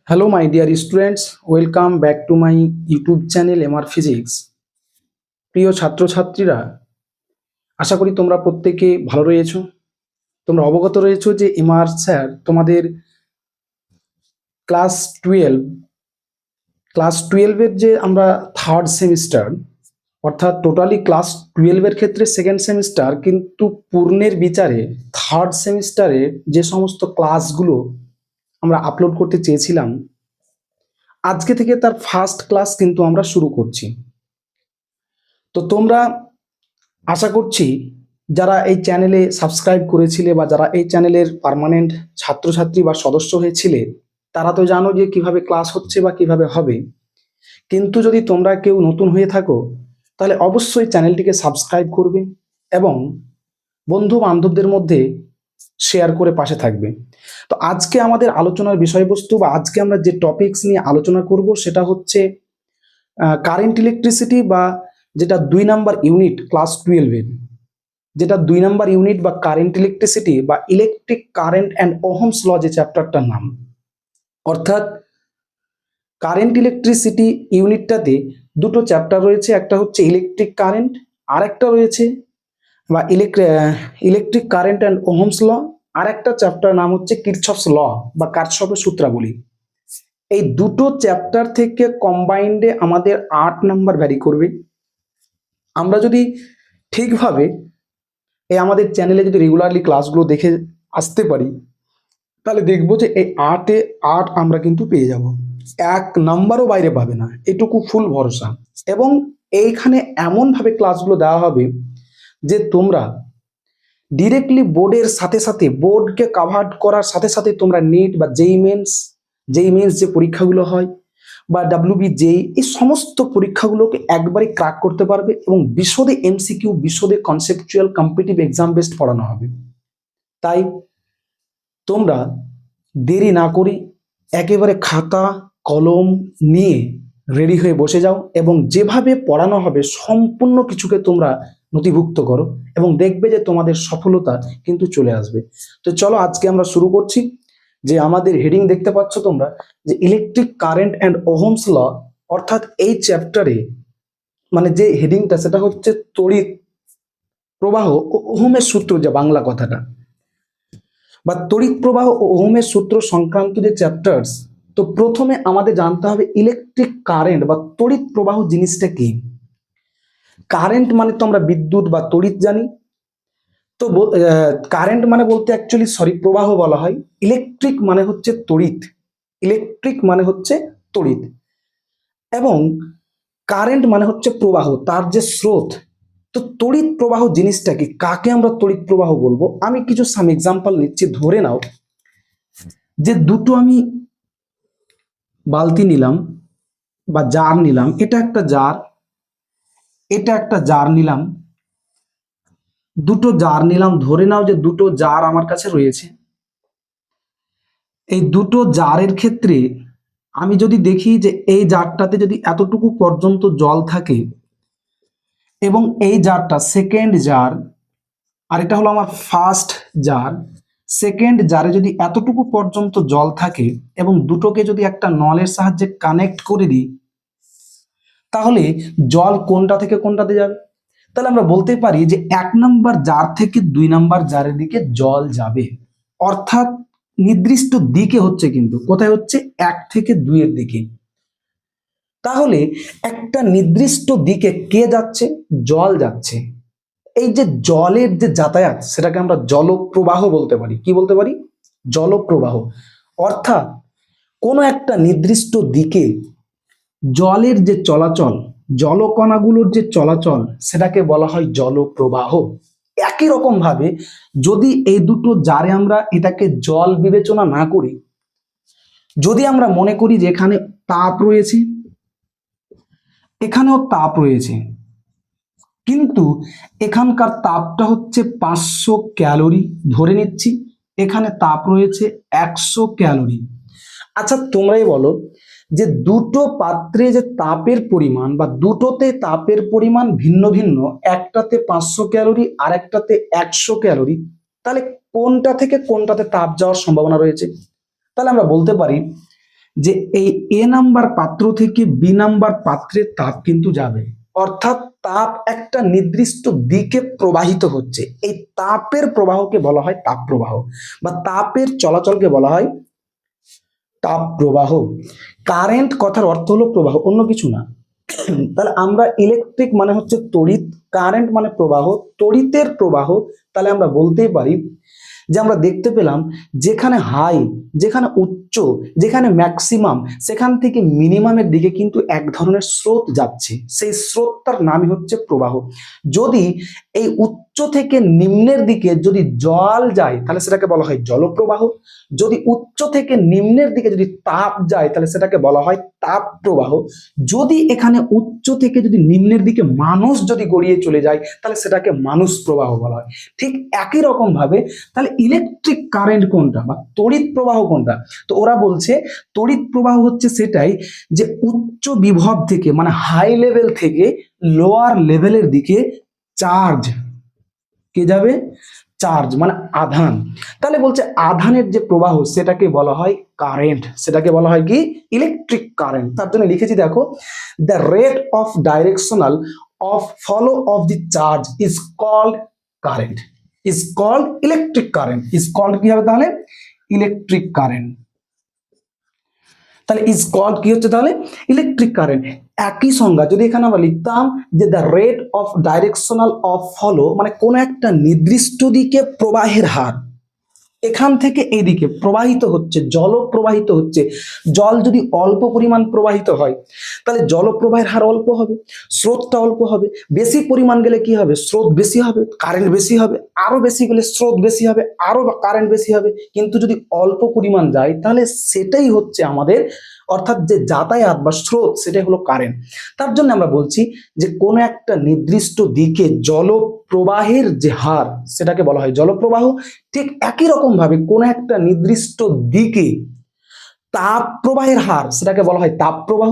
Hello my dear students, welcome back to my YouTube channel MR physics. প্রিয় ছাত্রছাত্রীরা, আশা করি তোমরা প্রত্যেকে ভালো রয়েছো। তোমরা অবগত রয়েছো যে এমআর স্যার তোমাদের ক্লাস টুয়েলভ ক্লাস টুয়েলভের যে আমরা থার্ড সেমিস্টার, অর্থাৎ টোটালি ক্লাস টুয়েলভের ক্ষেত্রে সেকেন্ড সেমিস্টার, কিন্তু পূর্ণের বিচারে থার্ড সেমিস্টারে যে সমস্ত ক্লাসগুলো আমরা আপলোড করতে চেয়েছিলাম, আজকে থেকে তার ফার্স্ট ক্লাস কিন্তু আমরা শুরু করছি। তো তোমরা, আশা করছি যারা এই চ্যানেলে সাবস্ক্রাইব করেছিলে বা যারা এই চ্যানেলের পার্মানেন্ট ছাত্রছাত্রী বা সদস্য হয়েছিলে, তারা তো জানো যে কিভাবে ক্লাস হচ্ছে বা কিভাবে হবে। কিন্তু যদি তোমরা কেউ নতুন হয়ে থাকো, তাহলে অবশ্যই চ্যানেলটিকে সাবস্ক্রাইব করবে এবং বন্ধু বান্ধবদের মধ্যে শেয়ার করে পাশে থাকবে। তো আজকে আমাদের আলোচনার বিষয়বস্তু বা আজকে আমরা যে টপিকস নিয়ে আলোচনা করব সেটা হচ্ছে কারেন্ট ইলেকট্রিসিটি, বা যেটা 2 নাম্বার ইউনিট ক্লাস টুয়েলভের, যেটা 2 নাম্বার ইউনিট বা কারেন্ট ইলেকট্রিসিটি বা electric current and Ohm's law যে চ্যাপ্টারটার নাম। অর্থাৎ কারেন্ট ইলেকট্রিসিটি ইউনিটটাতে দুটো চ্যাপ্টার রয়েছে, একটা হচ্ছে ইলেকট্রিক কারেন্ট, আর একটা রয়েছে বা electric current and Ohm's law, আর একটা চ্যাপ্টার নাম হচ্ছে কিরচফস ল বা কারশফের সূত্রাবলী। এই দুটো চ্যাপ্টার থেকে কম্বাইন্ডে আমাদের 8 নাম্বার ভ্যারি করবে। আমরা যদি ঠিকভাবে এই আমাদের চ্যানেলে যদি রেগুলারলি ক্লাসগুলো দেখে আসতে পারি, তাহলে দেখবো যে এই 8 আমরা কিন্তু পেয়ে যাব, 1 নাম্বারও বাইরে পাবে না, এটুকু ফুল ভরসা। এবং এইখানে এমনভাবে ক্লাসগুলো দেওয়া হবে যে তোমরা ডিরেক্টলি বোর্ডের সাথে সাথে, বোর্ডকে কাভার করার সাথে সাথে তোমরা নিট বা জেই মেন্স যে পরীক্ষাগুলো হয় বা WBJEE, এই সমস্ত পরীক্ষাগুলোকে একবারে ক্র্যাক করতে পারবে এবং বিশদে MCQ, বিশদে কনসেপচুয়াল কম্পিটিটিভ এক্সাম বেসড পড়ানো হবে। তাই তোমরা দেরি না করে একেবারে খাতা কলম নিয়ে রেডি হয়ে বসে যাও এবং যেভাবে পড়ানো হবে সম্পূর্ণ কিছুকে তোমরা নথিভুক্ত করো এবং দেখবে যে তোমাদের সফলতা কিন্তু চলে আসবে। তো চলো আজকে আমরা শুরু করছি। যে আমাদের হেডিং দেখতে পাচ্ছ তোমরা, যে electric current and Ohm's law, অর্থাৎ এই চ্যাপ্টারে মানে যে হেডিংটা সেটা হচ্ছে তড়িৎ প্রবাহ ও ওহমের সূত্র, যে বাংলা কথাটা, বা তড়িৎ প্রবাহ ও ওহমের সূত্র সংক্রান্ত যে চ্যাপ্টার্স। তো প্রথমে আমাদের জানতে হবে ইলেকট্রিক কারেন্ট বা তড়িৎ প্রবাহ জিনিসটা কি। কারেন্ট মানে তো আমরা বিদ্যুৎ বা তড়িৎ জানি। তো কারেন্ট মানে বলতে অ্যাকচুয়ালি প্রবাহ বলা হয়। ইলেকট্রিক মানে হচ্ছে তড়িৎ, ইলেকট্রিক মানে হচ্ছে তড়িৎ, এবং কারেন্ট মানে হচ্ছে প্রবাহ, তার যে স্রোত। তো তড়িৎ প্রবাহ জিনিসটা কি, কাকে আমরা তড়িৎ প্রবাহ বলবো? আমি কিছু সাম এক্সাম্পল নিচ্ছি। ধরে নাও যে দুটো আমি বালতি নিলাম বা জার নিলাম, এটা একটা জার, এটা একটা জার নিলাম, দুটো জার নিলাম। ধরে নাও যে দুটো জার আমার কাছে রয়েছে। এই দুটো জারের ক্ষেত্রে আমি যদি দেখি যে এই জারটাতে যদি এতটুকু পর্যন্ত জল থাকে এবং এই জারটা সেকেন্ড জার, আর এটা হলো আমার ফার্স্ট জার, সেকেন্ড জারে যদি এতটুকু পর্যন্ত জল থাকে এবং দুটোকে যদি একটা নলের সাহায্যে কানেক্ট করে দিই, তাহলে জল কোনটা থেকে কোনটাতে যাবে? তাহলে আমরা বলতে পারি যে 1 নাম্বার জার থেকে 2 নাম্বার জারের দিকে জল যাবে। অর্থাৎ নির্দিষ্ট দিকে হচ্ছে, কিন্তু কোথায় হচ্ছে? 1 থেকে 2 এর দিকে। তাহলে একটা নির্দিষ্ট দিকে কে যাচ্ছে? জল যাচ্ছে। এই যে জলের যে যাতায়াত, সেটাকে আমরা জলপ্রবাহ বলতে পারি। কি বলতে পারি? জলপ্রবাহ। অর্থাৎ কোনো একটা নির্দিষ্ট দিকে জলের যে চলাচল, জলকণাগুলোর যে চলাচল, সেটাকে বলা হয় জলপ্রবাহ। একই রকম ভাবে যদি এই দুটো জারে আমরা এটাকে জল বিবেচনা না করি, যদি আমরা মনে করি যে এখানে তাপ রয়েছে, এখানেও তাপ রয়েছে, কিন্তু এখানকার তাপটা হচ্ছে 500 ক্যালোরি, ধরে নিচ্ছি এখানে তাপ রয়েছে 100 ক্যালোরি। আচ্ছা তোমরাই বলো যে দুটো পাত্রে যে তাপের পরিমাণ বা দুটোতে তাপের পরিমাণ ভিন্ন ভিন্ন, একটাতে 500 ক্যালোরি আর একটাতে 100 ক্যালোরি, তাহলে কোনটা থেকে কোনটাতে তাপ যাওয়ার সম্ভাবনা রয়েছে? তাহলে আমরা বলতে পারি যে এই এ নাম্বার পাত্র থেকে বি নাম্বার পাত্রে তাপ কিন্তু যাবে, অর্থাৎ তাপ একটা নির্দিষ্ট দিকে প্রবাহিত হচ্ছে। এই তাপের প্রবাহকে বলা হয় তাপ প্রবাহ, বা তাপের চলাচলকে বলা হয় তাপ প্রবাহ। কারেন্ট কথার অর্থ হলো প্রবাহ, অন্য কিছু না। তাহলে আমরা ইলেকট্রিক মানে হচ্ছে তড়িৎ, কারেন্ট মানে প্রবাহ, তড়িতের প্রবাহ। তাহলে আমরা বলতেই পারি যে আমরা দেখতে পেলাম যেখানে হাই, যেখানে উচ্চ, যেখানে ম্যাক্সিমাম, সেখান থেকে মিনিমামের দিকে কিন্তু এক ধরনের স্রোত যাচ্ছে, সেই স্রোতটার নামই হচ্ছে প্রবাহ। যদি এই উচ্চ থেকে নিম্নের দিকে যদি জল যায় তাহলে সেটাকে বলা হয় জলপ্রবাহ। যদি উচ্চ থেকে নিম্নের দিকে যদি তাপ যায় তাহলে সেটাকে বলা হয় তাপ প্রবাহ। যদি এখানে উচ্চ থেকে যদি নিম্নের দিকে মানুষ যদি গড়িয়ে চলে যায় তাহলে সেটাকে মানুষ প্রবাহ বলা হয়। ঠিক একই রকম ভাবে তাহলে ইলেকট্রিক কারেন্ট কোনটা বা তড়িৎ প্রবাহ কোনটা? তো ওরা বলছে তড়িৎ প্রবাহ হচ্ছে সেটাই যে উচ্চ বিভব থেকে মানে হাই লেভেল থেকে লোয়ার লেভেলের দিকে চার্জ কে যাবে, চার্জ মানে আধান। তাহলে বলছে আধানের যে প্রবাহ সেটাকে বলা হয় কারেন্ট, সেটাকে বলা হয় কি ইলেকট্রিক কারেন্ট। তার জন্য লিখেছি দেখো, the rate of directional of flow of the charge is called current, is called electric current. Is called কি হবে তাহলে? Electric current. তাহলে ইজ কল্ড কি হচ্ছে তাহলে? Electric current. একই সংজ্ঞা যদি এখানে আমরা লিখতাম যে the rate of directional of flow মানে কোন একটা নির্দিষ্ট দিকে প্রবাহের হার, এখান থেকে এইদিকে প্রবাহিত হচ্ছে, জল প্রবাহিত হচ্ছে। জল যদি অল্প পরিমাণ প্রবাহিত হয় তাহলে জলপ্রবাহের হার অল্প হবে, স্রোতটা অল্প হবে। বেশি পরিমাণ গেলে কি হবে? স্রোত বেশি হবে, কারেন্ট বেশি হবে। আরো বেশি গেলে স্রোত বেশি হবে, আরো কারেন্ট বেশি হবে। কিন্তু যদি অল্প পরিমাণ যায় তাহলে সেটাই হচ্ছে আমাদের, অর্থাৎ যে যাতায়াত বা স্রোত সেটাই হলো কারেন্ট। তার জন্য আমরা বলছি যে কোনো একটা নির্দিষ্ট দিকে জল প্রবাহের যে হার সেটাকে বলা হয় জলপ্রবাহ। ঠিক একই রকম ভাবে কোন একটা নির্দিষ্ট দিকে তাপ প্রবাহের হার সেটাকে বলা হয় তাপ প্রবাহ।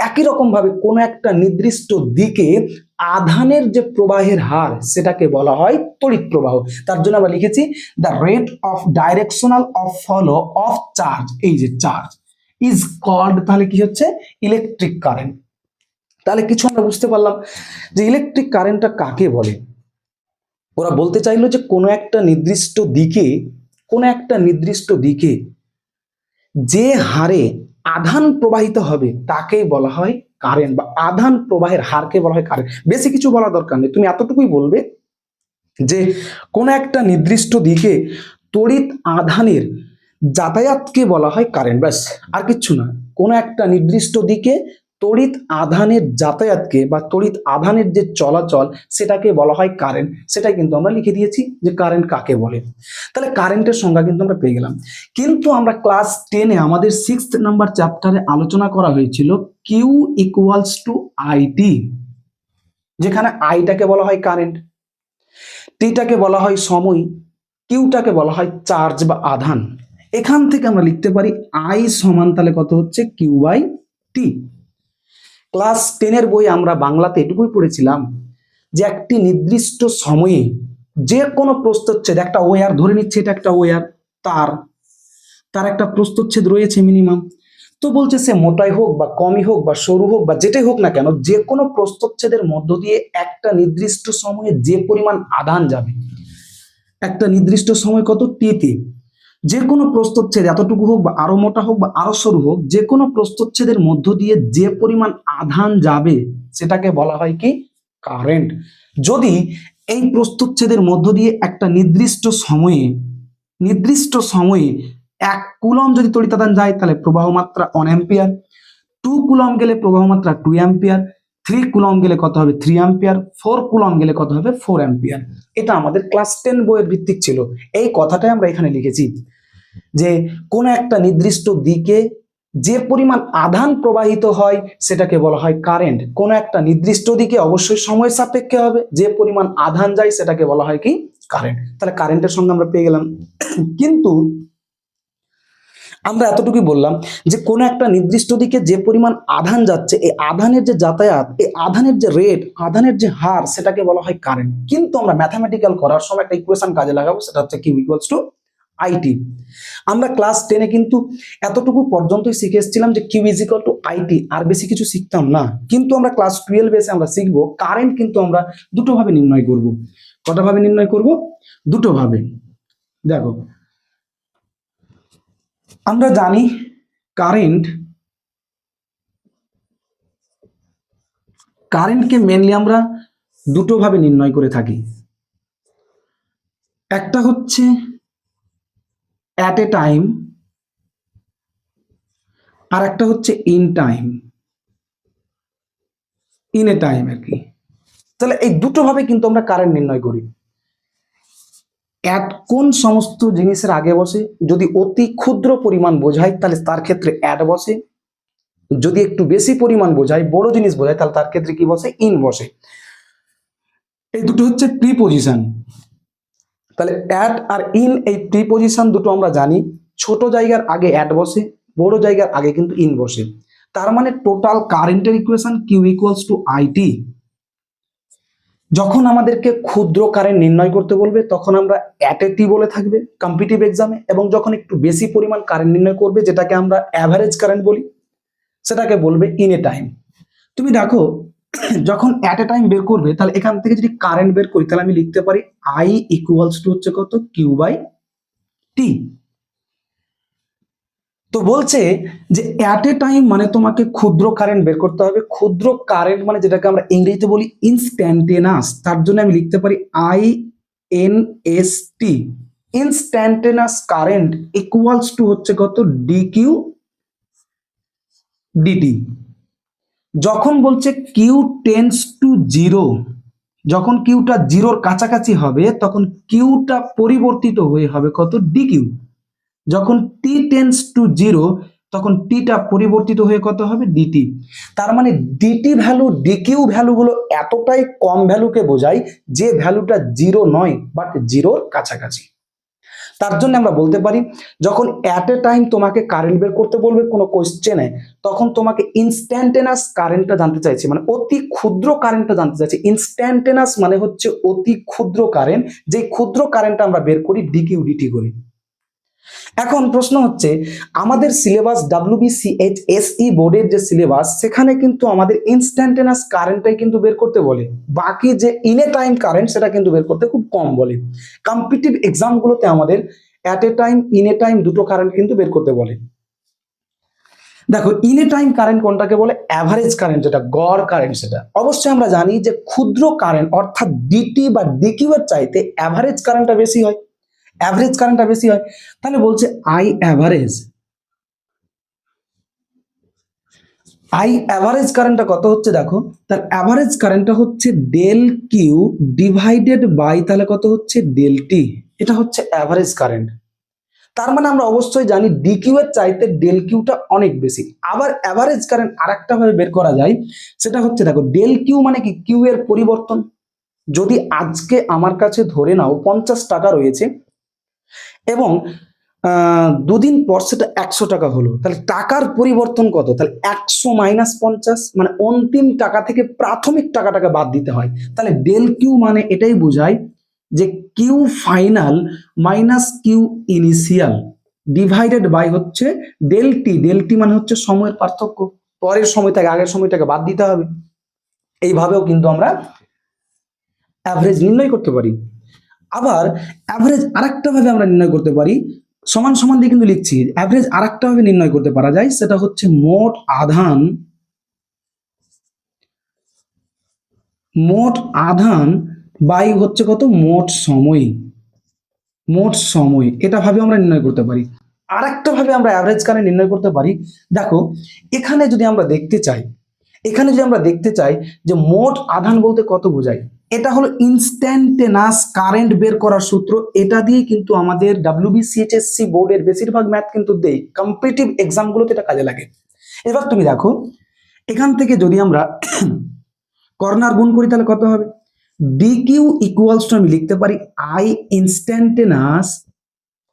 একই রকম ভাবে কোন একটা নির্দিষ্ট দিকে আধানের যে প্রবাহের হার সেটাকে বলা হয় তড়িৎ প্রবাহ। তার জন্য আমরা লিখেছি the rate of directional of flow of charge, এই যে চার্জ ইজ কল্ড, তাহলে কি হচ্ছে? Electric current. তাহলে কিছু আমরা বুঝতে পারলাম যে ইলেকট্রিক কারেন্টটা কাকে বলে। ওরা বলতে চাইলো যে কোনো একটা নির্দিষ্ট দিকে, কোনো একটা নির্দিষ্ট দিকে যে হারে আধান প্রবাহিত হবে তাকেই বলা হয় কারেন্ট, বা আধান প্রবাহের হারকে বলা হয় কারেন্ট। বেশি কিছু বলা দরকার নেই, তুমি এতটুকুই বলবে যে কোন একটা নির্দিষ্ট দিকে তড়িৎ আধানের যাতায়াতকে বলা হয় কারেন্ট, ব্যাস আর কিচ্ছু না। কোন একটা নির্দিষ্ট দিকে তড়িৎ আধানের যাতায়াতকে বা তড়িৎ আধানের যে চলাচল সেটাকে বলা হয় কারেন্ট। সেটাই কিন্তু আমরা লিখে দিয়েছি যে কারেন্ট কাকে বলে। তাহলে কারেন্টের সংজ্ঞা কিন্তু আমরা পেয়ে গেলাম। কিন্তু আমরা ক্লাস 10-এ আমাদের 6th নাম্বার চ্যাপ্টারে আলোচনা করা হয়েছিল কিউ ইকুয়ালস টু আইটি, যেখানে আইটাকে বলা হয় কারেন্ট, টিটাকে বলা হয় সময়, কিউটাকে বলা হয় চার্জ বা আধান। এখান থেকে আমরা লিখতে পারি আই সমান তাহলে কত হচ্ছে? Q by T. ক্লাস 10-এর বই আমরা বাংলাতে এটুকুই পড়েছিলাম যে একটি নির্দিষ্ট সময়ে যে কোনো প্রস্থচ্ছেদ, একটা ওয়্যার ধরে নিচ্ছে, এটা একটা ওয়্যার, তার একটা প্রস্থচ্ছেদ রয়েছে মিনিমাম। তো বলছে সে মোটাই হোক বা কমই হোক বা সরু হোক বা যেটাই হোক না কেন, যে কোনো প্রস্থচ্ছেদের মধ্য দিয়ে একটা নির্দিষ্ট সময়ে যে পরিমাণ আধান যাবে, একটা নির্দিষ্ট সময় কত টিতে, যে কোনো প্রস্থচ্ছেদ এতটুকু হোক বা আরো মোটা হোক বা আরো সরু হোক, যে কোনো প্রস্থচ্ছেদের মধ্য দিয়ে যে পরিমাণ আধান যাবে সেটাকে বলা হয় কি? কারেন্ট। যদি এই প্রস্থচ্ছেদের মধ্য দিয়ে একটা নির্দিষ্ট সময়ে 1 কুলম যদি তড়িতাদান যায় তাহলে প্রবাহ মাত্রা 1 অ্যাম্পিয়ার, 2 কুলম গেলে প্রবাহ মাত্রা 2 অ্যাম্পিয়ার, 3 কুলম গেলে কত হবে? 3 অ্যাম্পিয়ার, 4 কুলম গেলে কত হবে? 4 অ্যাম্পিয়ার। এটা আমাদের ক্লাস 10 বইয়ের ভিত্তিক ছিল। এই কথাটাই আমরা এখানে লিখেছি যে কোন একটা নির্দিষ্ট দিকে যে পরিমাণ আধান প্রবাহিত হয় সেটাকে বলা হয় কারেন্ট। কোন একটা নির্দিষ্ট দিকে অবশ্যই সময় সাপেক্ষে হবে, যে পরিমাণ আধান যায় সেটাকে বলা হয় কি? কারেন্ট। তাহলে কারেন্টের সঙ্গে আমরা পেয়ে গেলাম। কিন্তু আমরা এতটুকুই বললাম যে কোন একটা নির্দিষ্ট দিকে যে পরিমাণ আধান যাচ্ছে, এই আধানের যে যাতায়াত, এই আধানের যে রেট, আধানের যে হার সেটাকে বলা হয় কারেন্ট। কিন্তু আমরা ম্যাথমেটিক্যাল করার সময় একটা ইকুয়েশন কাজে লাগাবো, সেটা হচ্ছে কিউ ইকুয়ালস টু আইটি। আমরা ক্লাস 10-এ কিন্তু এতটুকু পর্যন্তই শিখে এসেছিলাম যে Q is equal to IT, আর বেশি কিছু শিখতাম না। কিন্তু আমরা ক্লাস 12 এসে আমরা শিখবো কারেন্ট কিন্তু আমরা দুটো ভাবে নির্ণয় করব। কটা ভাবে নির্ণয় করব? দুটো ভাবে। দেখো, আমরা জানি কারেন্টকে মেনলি আমরা দুটো ভাবে নির্ণয় করে থাকি। একটা হচ্ছে অ্যাট এ টাইম, আর একটা হচ্ছে ইন এ টাইম আর কি। তাহলে এই দুটো ভাবে কিন্তু আমরা কারেন্ট নির্ণয় করি। অ্যাট কোন সমস্ত জিনিসের আগে বসে? যদি অতি ক্ষুদ্র পরিমাণ বোঝায় তাহলে তার ক্ষেত্রে অ্যাট বসে, যদি একটু বেশি পরিমাণ বোঝায়, বড় জিনিস বোঝায়, তাহলে তার ক্ষেত্রে কি বসে? ইন বসে। এই দুটো হচ্ছে প্রিপজিশন। তাহলে অ্যাট আর ইন, এই প্রিপজিশন দুটো আমরা জানি। ছোট জায়গার আগে অ্যাট বসে, বড় জায়গার আগে কিন্তু ইন বসে। তার মানে টোটাল কারেন্টের equation Q equals to I T. যখন আমাদেরকে ক্ষুদ্র কারেন্ট নির্ণয় করতে বলবে তখন আমরা অ্যাট এ টি বলে থাকবে কম্পিটিটিভ এক্সামে, এবং যখন একটু বেশি পরিমাণ কারেন্ট নির্ণয় করবে, যেটাকে আমরা অ্যাভারেজ কারেন্ট বলি, সেটাকে বলবে ইন এ টাইম। তুমি দেখো, যখন অ্যাট এ টাইম বের করবে, তাহলে এখান থেকে যদি কারেন্ট বের করি তাহলে আমি লিখতে পারি আই ইকুয়ালস টু হচ্ছে কত? কিউ বাই টি। তো বলছে যে অ্যাট এ টাইম মানে তোমাকে ক্ষুদ্র কারেন্ট বের করতে হবে। ক্ষুদ্র কারেন্ট মানে যেটাকে আমরা ইংরেজিতে বলি ইনস্ট্যান্টেনাস। তার জন্য আমি লিখতে পারি I N S T, instantaneous current equals to হচ্ছে কত? D Q DT. যখন বলছে কিউ টেন্স টু জিরো, যখন কিউটা জিরোর কাছাকাছি হবে তখন কিউটা পরিবর্তিত হয়ে হবে কত? D Q. যখন টি টেন্স টু জিরো তখন টিটা পরিবর্তিত হয়ে কত হবে? ডিটি। তার মানে ডিটি ভ্যালু, ডিকিউ ভ্যালুগুলো এতটাই কম ভ্যালুকে বোঝায় যে ভ্যালুটা জিরো নয় বাট জিরোর কাছাকাছি। তার জন্য আমরা বলতে পারি যখন অ্যাট এ টাইম তোমাকে কারেন্ট বের করতে বলবে কোনো কোশ্চেনে, তখন তোমাকে ইনস্ট্যান্টেনাস কারেন্টটা জানতে চাইছে, মানে অতি ক্ষুদ্র কারেন্টটা জানতে চাইছে। ইনস্ট্যান্টেনাস মানে হচ্ছে অতি ক্ষুদ্র কারেন্ট, যে ক্ষুদ্র কারেন্টটা আমরা বের করি ডিকিউ ডিটি করি। এখন প্রশ্ন হচ্ছে, আমাদের সিলেবাস WBCHSE বোর্ডের যে সিলেবাস, সেখানে কিন্তু আমাদের ইনস্ট্যান্টেনাস কারেন্টটাই কিন্তু বের করতে বলে, বাকি যে ইন এ টাইম কারেন্ট সেটা কিন্তু বের করতে খুব কম বলে। কম্পিটিটিভ এক্সামগুলোতে আমাদের at a time, in a time দুটো কারেন্ট কিন্তু বের করতে বলে। দেখো, ইন এ টাইম কারেন্ট কোনটাকে বলে? অ্যাভারেজ কারেন্ট, যেটা গড় কারেন্ট। সেটা অবশ্যই আমরা জানি যে ক্ষুদ্র কারেন্ট অর্থাৎ ডিটি বা ডিকিউ এর চাইতে অ্যাভারেজ কারেন্টটা বেশি হয়, অ্যাভারেজ কারেন্টটা বেশি হয়। তাহলে বলছে আই অ্যাভারেজ কারেন্টটা কত হচ্ছে? দেখো, তার অ্যাভারেজ কারেন্টটা হচ্ছে ডেল কিউ ডিভাইডেড বাই, তাহলে কত হচ্ছে? Del T. এটা হচ্ছে অ্যাভারেজ কারেন্ট। তার মানে আমরা অবশ্যই জানি ডিকিউ এর চাইতে ডেল কিউটা অনেক বেশি। আবার অ্যাভারেজ কারেন্ট আরেকটা ভাবে বের করা যায়, সেটা হচ্ছে দেখো, ডেল কিউ মানে কি? কিউ এর পরিবর্তন। যদি আজকে আমার কাছে ধরে নাও 50 টাকা রয়েছে এবং দুদিন পর সেটা 100 টাকা হলো, তাহলে টাকার পরিবর্তন কত? তাহলে 100 মাইনাস 50, মানে অন্তিম টাকা থেকে প্রাথমিক টাকাটাকে বাদ দিতে হয়। তাহলে ডেল কিউ মানে এটাই বোঝায় যে Q final minus Q initial divided by হচ্ছে ডেল টি। ডেল টি মানে হচ্ছে সময়ের পার্থক্য, পরের সময়টাকে আগের সময়টাকে বাদ দিতে হবে। এইভাবেও কিন্তু আমরা অ্যাভারেজ নির্ণয় করতে পারি। আবার অ্যাভারেজ আরেকটা ভাবে আমরা নির্ণয় করতে পারি, সমান সমান দিয়ে কিন্তু লিখছি। অ্যাভারেজ আরেকটা ভাবে নির্ণয় করতে পারা যায়, সেটা হচ্ছে মোট আধান বাই হচ্ছে কত? মোট সময়। এটা ভাবে আমরা নির্ণয় করতে পারি। আরেকটা ভাবে আমরা অ্যাভারেজ কারেন্ট নির্ণয় করতে পারি। দেখো, এখানে যদি আমরা দেখতে চাই যে মোট আধান বলতে কত বোঝায়, এটা হলো ইনস্ট্যান্টেনাস কারেন্ট বের করার সূত্র। এটা দিয়ে কিন্তু আমাদের WBCHSC বোর্ডের বেশিরভাগ ম্যাথ কিন্তু দেই, কম্পিটিটিভ এক্সামগুলোতে এটা কাজে লাগে। এবার তুমি দেখো, এখান থেকে যদি আমরা কর্নার গুণ করি তাহলে কত হবে? ডিকিউ ইকুয়ালস টু আমি লিখতে পারি আই ইনস্ট্যান্টেনাস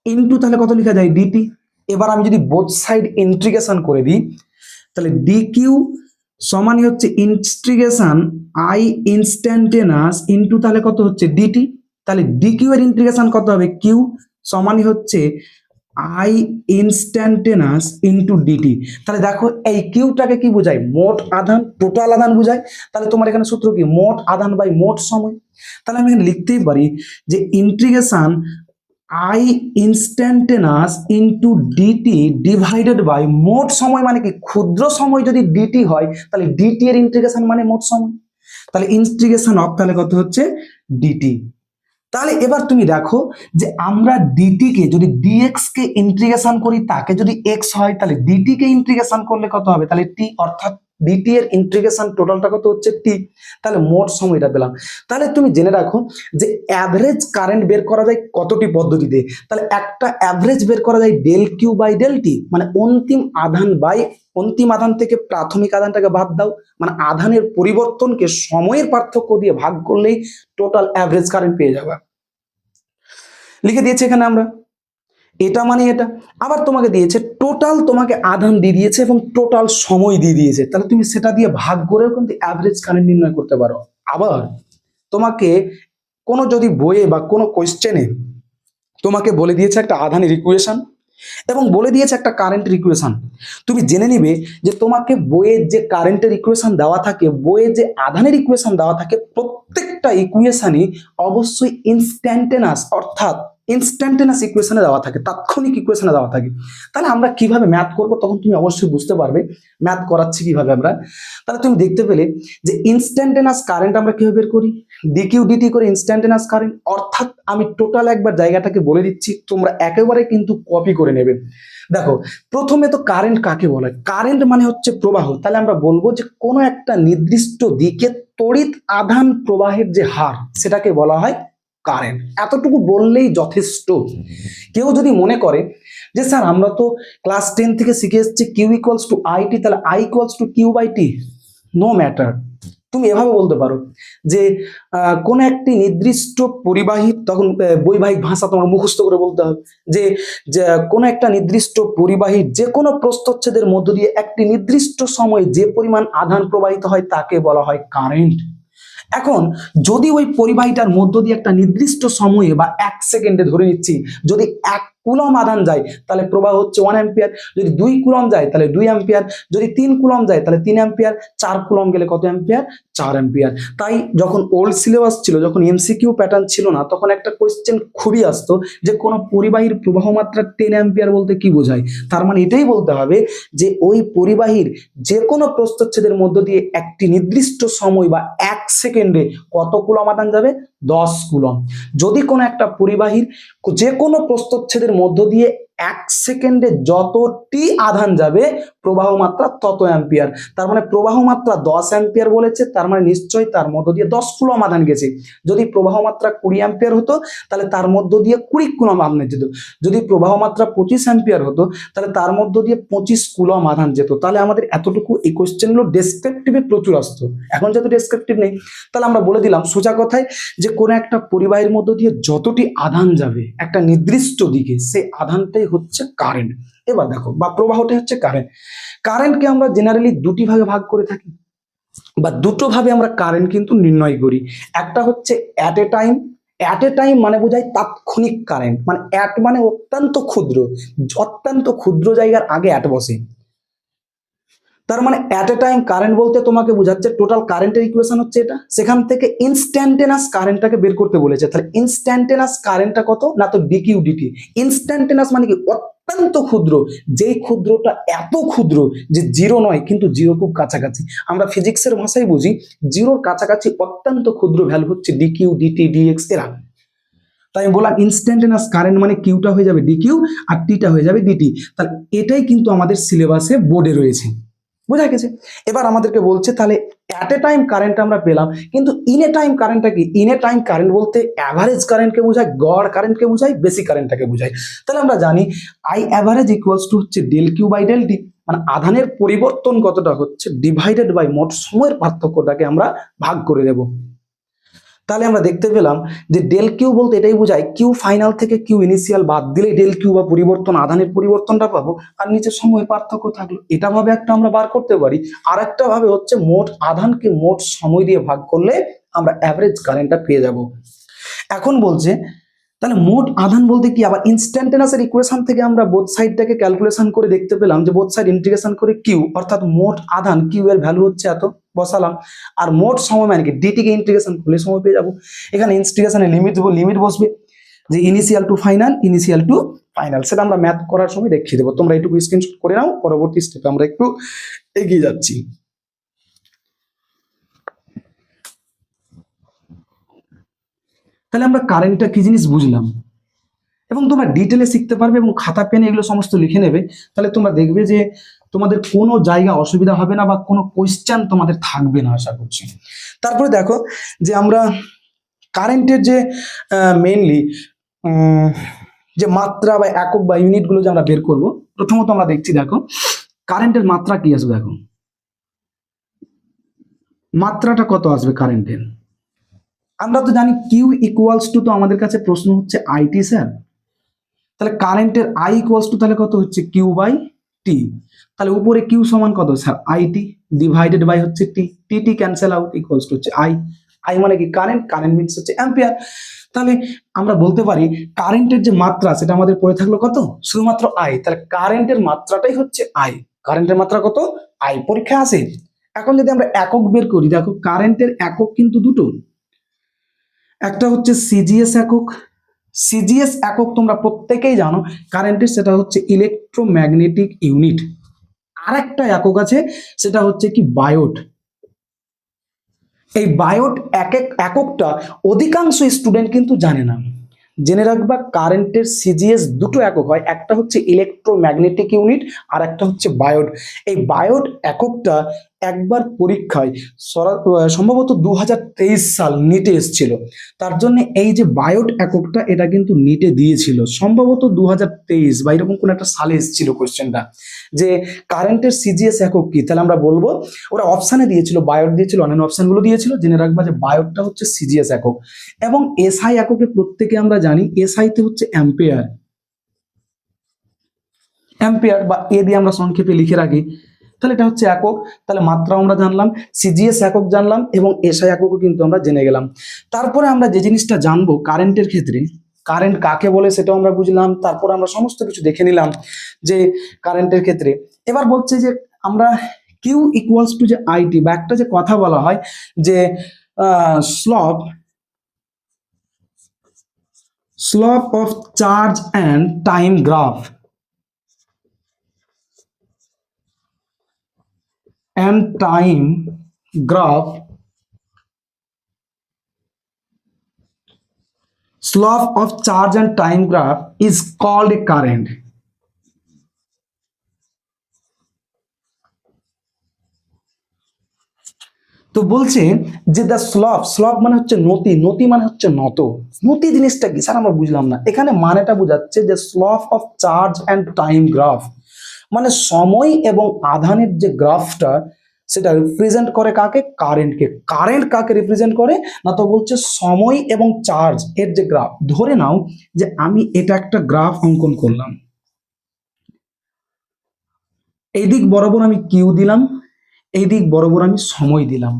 ইনটু, তাহলে কত লেখা যায়? ডিটি। এবার আমি যদি বোথ সাইড ইন্টিগ্রেশন করে দিই, তাহলে ডিকিউ সমানই হচ্ছে ইন্টিগ্রেশন আই ইনস্ট্যান্টেনাস ইনটু, তাহলে কত হচ্ছে? ডিটি। তাহলে ডিকিউ এর ইন্টিগ্রেশন কত হবে? কিউ সমানই হচ্ছে আই ইনস্ট্যান্টেনাস ইন্টু ডিটি। তাহলে দেখো এই কিউটাকে কি বোঝায়? মোট আধান, টোটাল আধান বোঝায়। তাহলে তোমার এখানে সূত্র কি? মোট আধান বাই মোট সময়। তাহলে আমি এখানে লিখতেই পারি যে integration I instantaneous into DT divided by মোট সময়, মানে কি ক্ষুদ্র সময় যদি ডিটি হয় তাহলে ডিটি এর ইন্টিগ্রেশন মানে মোট সময়। তাহলে ইন্টিগ্রেশন অফ তাহলে কত হচ্ছে? ডিটি। তাহলে এবার তুমি দেখো যে আমরা ডিটি কে যদি ডিএক্স কে ইন্টিগ্রেশন করি, তাকে যদি এক্স হয় তাহলে ডিটি কে ইন্টিগ্রেশন করলে কত হবে? তাহলে টি, অর্থাৎ ডিটি এর ইন্টিগ্রেশন টোটালটা কত হচ্ছে? টি। তাহলে মোট সময়টা পেলাম। তাহলে তুমি জেনে রাখো যে অ্যাভারেজ কারেন্ট বের করা যায় কতটি পদ্ধতিতে। তাহলে একটা অ্যাভারেজ বের করা যায় del Q by del T, মানে অন্তিম আধান বাই অন্তিম আধান থেকে প্রাথমিক আধানটাকে বাদ দাও, মানে আধানের পরিবর্তনকে সময়ের পার্থক্য দিয়ে ভাগ করলেই টোটাল অ্যাভারেজ কারেন্ট পেয়ে যাবে। লিখে দিয়েছে এখানে আমরা, এটা মানে এটা। আবার তোমাকে দিয়েছে টোটাল, তোমাকে আধান দিয়ে দিয়েছে এবং টোটাল সময় দিয়ে দিয়েছে, তাহলে তুমি সেটা দিয়ে ভাগ করেও কিন্তু অ্যাভারেজ কারেন্ট নির্ণয় করতে পারো। আবার তোমাকে কোনো যদি বইয়ে বা কোনো কোয়েশ্চেনে তোমাকে বলে দিয়েছে একটা আধানের ইকুয়েশন এবং বলে দিয়েছে একটা কারেন্টের ইকুয়েশন, তুমি জেনে নিবে যে তোমাকে বইয়ের যে কারেন্টের ইকুয়েশন দেওয়া থাকে, বইয়ে যে আধানের ইকুয়েশন দেওয়া থাকে, প্রত্যেকটা ইকুয়েশনই অবশ্যই ইনস্ট্যান্টেনাস, অর্থাৎ ইনস্ট্যান্টেনাস ইকুয়েশনে দেওয়া থাকে, তাৎক্ষণিক ইকুয়েশনে দেওয়া থাকে। তাহলে আমরা কিভাবে ম্যাথ করব তখন তুমি অবশ্যই বুঝতে পারবে ম্যাথ করাচ্ছি কিভাবে আমরা। তাহলে তুমি দেখতে পেলে যে ইনস্ট্যান্টেনাস কারেন্ট আমরা কিভাবে বের করি? ডিকিউ ডিটি করে ইনস্ট্যান্টেনাস কারেন্ট। অর্থাৎ আমি টোটাল একবার জায়গাটাকে বলে দিচ্ছি, তোমরা একেবারে কিন্তু কপি করে নেবে। দেখো প্রথমে তো কারেন্ট কাকে বলে? কারেন্ট মানে হচ্ছে প্রবাহ। তাহলে আমরা বলবো যে কোনো একটা নির্দিষ্ট দিকে তড়িৎ আধান প্রবাহের যে হার সেটাকে বলা হয় কারেন্ট। এতটুকু বললেই যথেষ্ট। কেউ যদি মনে করে যে স্যার আমরা তো ক্লাস 10 থেকে শিখে এসেছি Q equals to I T, তাহলে I equals to Q by T, no matter. তুমি এভাবে বলতে পারো যে কোন একটি নির্দিষ্ট পরিবাহী, তখন বৈবাহিক ভাষা তোমার মুখস্থ করে বলতে হবে যে কোন একটা নির্দিষ্ট পরিবাহীর যে কোনো প্রস্থচ্ছেদের মধ্য দিয়ে একটি নির্দিষ্ট সময়ে যে পরিমাণ আধান প্রবাহিত হয় তাকে বলা হয় কারেন্ট। এখন যদি ওই পরিবাহীটার মধ্য দিয়ে একটা নির্দিষ্ট সময়ে বা 1 সেকেন্ডে ধরে নিচ্ছি যদি 1 কুলম আধান যায় তাহলে প্রবাহ হচ্ছে 1 অ্যাম্পিয়ার, যদি 2 কুলম যায় তাহলে 2 অ্যাম্পিয়ার, যদি 3 কুলম যায় তাহলে 3 অ্যাম্পিয়ার, 4 কুলম গেলে কত অ্যাম্পিয়ার? 4 অ্যাম্পিয়ার। তাই যখন ওল্ড সিলেবাস ছিল, যখন এমসিকিউ প্যাটার্ন ছিল না, তখন একটা কোয়েশ্চেন খুবই আসতো যে কোন পরিবাহীর প্রবাহ মাত্রা 10 অ্যাম্পিয়ার বলতে কি বোঝায়? তার মানে এটাই বলতে হবে যে ওই পরিবাহীর যে কোনো প্রস্থচ্ছেদের মধ্য দিয়ে একটি নির্দিষ্ট সময় বা 1 সেকেন্ডে কত কুলম আধান যাবে? 10 কুলম। যদি কোনো একটা পরিবাহীর যে কোনো প্রস্থচ্ছেদের মধ্য দিয়ে 1 সেকেন্ডে যতটি আধান যাবে প্রবাহ মাত্রা তত অ্যাম্পিয়ার। তার মানে প্রবাহ মাত্রা 10 অ্যাম্পিয়ার বলেছে, তার মানে নিশ্চয়ই তার মধ্য দিয়ে 10 কুলম আধান গেছে। যদি প্রবাহ মাত্রা 20 অ্যাম্পিয়ার হতো তাহলে তার মধ্য দিয়ে 20 কুলম আধান যেত। যদি প্রবাহ মাত্রা 25 অ্যাম্পিয়ার হতো তাহলে তার মধ্য দিয়ে 25 কুলম আধান যেত। তাহলে আমাদের এতটুকু এই কোশ্চেনগুলো ডেসক্রিপটিভে প্রচুর আসতো। এখন যেহেতু ডেসক্রিপটিভ নেই তাহলে আমরা বলে দিলাম সোজা কথায় যে কোনো একটা পরিবাহীর মধ্য দিয়ে যতটি আধান যাবে একটা নির্দিষ্ট দিকে, সেই আধানটাই হচ্ছে কারেন্ট। এবার দেখো, বা প্রবাহটাই হচ্ছে কারেন্ট। কারেন্টকে আমরা জেনারেলি দুটি ভাগে ভাগ করে থাকি, বা দুটো ভাবে আমরা কারেন্ট কিন্তু নির্ণয় করি। একটা হচ্ছে at a time. At a time মানে বোঝায় তাৎক্ষণিক কারেন্ট, মানে অ্যাট মানে অত্যন্ত ক্ষুদ্র, অত্যন্ত ক্ষুদ্র জায়গার আগে অ্যাট বসে। তার মানে অ্যাট এ টাইম কারেন্ট বলতে তোমাকে বোঝাচ্ছে টোটাল কারেন্টের ইকুয়েশন হচ্ছে এটা, সেখান থেকে ইনস্ট্যান্টেনাস কারেন্টটাকে বের করতে বলেছে। তাহলে ইনস্ট্যান্টেনাস কারেন্টটা কত না, তো ডিকিউ ডিটি। ইনস্ট্যান্টেনাস মানে কি? অত্যন্ত ক্ষুদ্র, যেই ক্ষুদ্রটা এত ক্ষুদ্র যে জিরো নয় কিন্তু জিরো খুব কাছাকাছি। আমরা ফিজিক্সের ভাষায় বুঝি জিরোর কাছাকাছি অত্যন্ত ক্ষুদ্র ভ্যালু হচ্ছে ডিকিউ ডিটি ডিএক্স এরা। তাই আমি বললাম ইনস্ট্যান্টেনাস কারেন্ট মানে কিউটা হয়ে যাবে ডিকিউ আর টিটা হয়ে যাবে ডিটি। তাহলে এটাই কিন্তু আমাদের সিলেবাসে বোর্ডে রয়েছে, বোঝা গেছে? এবার আমাদেরকে বলছে তাহলে অ্যাট এ টাইম কারেন্ট আমরা পেলাম, কিন্তু ইন এ টাইম কারেন্টটা কি? ইন এ টাইম কারেন্ট বলতে অ্যাভারেজ কারেন্টকে বোঝায়, গড় কারেন্টকে বোঝায়, বেসিক কারেন্টটাকে বোঝায়। তাহলে আমরা জানি আই অ্যাভারেজ ইকুয়ালস টু হচ্ছে del Q by del T, মানে আধানের পরিবর্তন কতটা হচ্ছে ডিভাইডেড বাই মোট সময়ের পার্থক্যটাকে আমরা ভাগ করে দেব। তাহলে আমরা দেখতে পেলাম যে ডেল কিউ বলতে এটাই বোঝায় কিউ ফাইনাল থেকে কিউ ইনিশিয়াল বাদ দিলে ডেল কিউ বা পরিবর্তন আধানের পরিবর্তনটা পাবো, আর নিচে সময় পার্থক্য থাকলো। এটা ভাবে একটা আমরা বার করতে পারি। আর একটা ভাবে হচ্ছে মোট আধানকে মোট সময় দিয়ে ভাগ করলে আমরা অ্যাভারেজ কারেন্টটা পেয়ে যাব। এখন বলছে তাহলে মোট আধান বলতে কি, আবার ইনস্ট্যান্টেনাসের ইকুয়েশন থেকে আমরা বোথ সাইডটাকে ক্যালকুলেশন করে দেখতে পেলাম যে বোথ সাইড ইন্টিগ্রেশন করে কিউ, অর্থাৎ মোট আধান কিউ এর ভ্যালু হচ্ছে এত, বসালাম। আর মোট সময় মানে কি, ডিটি কে ইন্টিগ্রেশন করলে সময় পেয়ে যাবো। এখানে ইন্টিগ্রেশনের লিমিট বসবে, যে ইনিশিয়াল টু ফাইনাল, সেটা আমরা ম্যাথ করার সময় দেখিয়ে দেবো। তোমরা একটু স্ক্রিনশট করে নাও, পরবর্তী স্টেপে আমরা একটু এগিয়ে যাচ্ছি। তাহলে আমরা কারেন্টটা কি জিনিস বুঝলাম, এবং তোমরা ডিটেলে শিখতে পারবে এবং খাতা পেনে এগুলো সমস্ত লিখে নেবে। তাহলে তোমরা দেখবে যে তোমাদের কোনো জায়গা অসুবিধা হবে না বা কোনো কোয়েশ্চেন তোমাদের থাকবে না আশা করছি। তারপরে দেখো যে আমরা কারেন্টের যে মেইনলি যে মাত্রা বা একক বা ইউনিটগুলো যে আমরা বের করব, প্রথমত আমরা দেখছি, দেখো কারেন্টের মাত্রা কি আসবে। দেখো মাত্রাটা কত আসবে কারেন্টের, আমরা তো জানি কিউ ইকুয়ালস টু, তো আমাদের কাছে প্রশ্ন হচ্ছে আইটি স্যার, তাহলে কারেন্টের আই ইকুয়ালস টু তাহলে কত হচ্ছে কিউ বাই টি। তাহলে উপরে কিউ সমান কত স্যার আইটি, ডিভাইডেড বাই হচ্ছে টি, টি টি ক্যান্সেল আউট, ইকুয়ালস টু হচ্ছে আই। আই মানে কি কারেন্ট, কারেন্ট মিনস হচ্ছে অ্যাম্পিয়ার। তাহলে আমরা বলতে পারি কারেন্টের যে মাত্রা সেটা আমাদের পড়ে থাকলো কত, শুধুমাত্র আই। তাহলে কারেন্টের মাত্রাটাই হচ্ছে আই, কারেন্টের মাত্রা কত আই, পরীক্ষা আসে। এখন যদি আমরা একক বের করি, দেখো কারেন্টের একক কিন্তু দুটো, একটা হচ্ছে সিজিএস একক। সিজিএস একক তোমরা প্রত্যেকেই জানো কারেন্টের, সেটা হচ্ছে ইলেকট্রোম্যাগনেটিক ইউনিট। আর একটা একক আছে, সেটা হচ্ছে কি বায়োট। এই বায়োট এককটা অধিকাংশ স্টুডেন্ট কিন্তু জানে না। জেনে রাখবা কারেন্টের সিজিএস দুটো একক হয়, একটা হচ্ছে ইলেকট্রোম্যাগনেটিক ইউনিট আর একটা হচ্ছে বায়োট। এই বায়োট এককটা একবার পরীক্ষায় সম্ভবত 2023 সাল নিটে এসেছিল, তার জন্য এই যে বায়োট এককটা এটা কিন্তু নিটে দিয়েছিল সম্ভবত 2023 বা এরকম কোন একটা সালে এসেছিল কোশ্চেনটা, যে কারেন্টের সিজিএস একক কি। তাহলে আমরা বলবো, ওরা অপশানে দিয়েছিল, বায়োট দিয়েছিল, অন্যান্য অপশানগুলো দিয়েছিল। জেনে রাখবা যে বায়োটটা হচ্ছে সিজিএস একক। এবং এসআই এককে প্রত্যেকে আমরা জানি, এসআইতে হচ্ছে অ্যাম্পিয়ার, অ্যাম্পিয়ার বা এ দিয়ে আমরা সংক্ষেপে লিখে রাখি। তাহলে এটা হচ্ছে একক। তাহলে মাত্রা আমরা জানলাম, সিজিএস একক জানলাম এবং এসআই এককও কিন্তু আমরা জেনে গেলাম। তারপরে আমরা যে জিনিসটা জানবো কারেন্টের ক্ষেত্রে, কারেন্ট কাকে বলে সেটাও আমরা বুঝলাম। তারপর আমরা সমস্ত কিছু দেখে নিলাম যে কারেন্টের ক্ষেত্রে। এবার বলছে যে আমরা কিউ ইকুয়ালস টু যে আইটি, বা একটা যে কথা বলা হয় যে slope of charge and time graph, slope of charge and time graph is called a current. তো বলছে যে দ্য স্লপ মানে হচ্ছে নতি, নতি মানে হচ্ছে নত। নতি জিনিসটা কি স্যার আমরা বুঝলাম না। এখানে মানেটা বোঝাচ্ছে যে slope of charge and time graph, মানে সময় এবং আধানের যে গ্রাফটা সেটা রিপ্রেজেন্ট করে কাকে, কারেন্টকে। কারেন্ট কাকে রিপ্রেজেন্ট করে না, তো বলছে সময় এবং চার্জ এর যে গ্রাফ। ধরে নাও যে আমি এটা একটা গ্রাফ অঙ্কন করলাম, এই দিক বরাবর আমি কিউ দিলাম, এই দিক বরাবর আমি সময় দিলাম।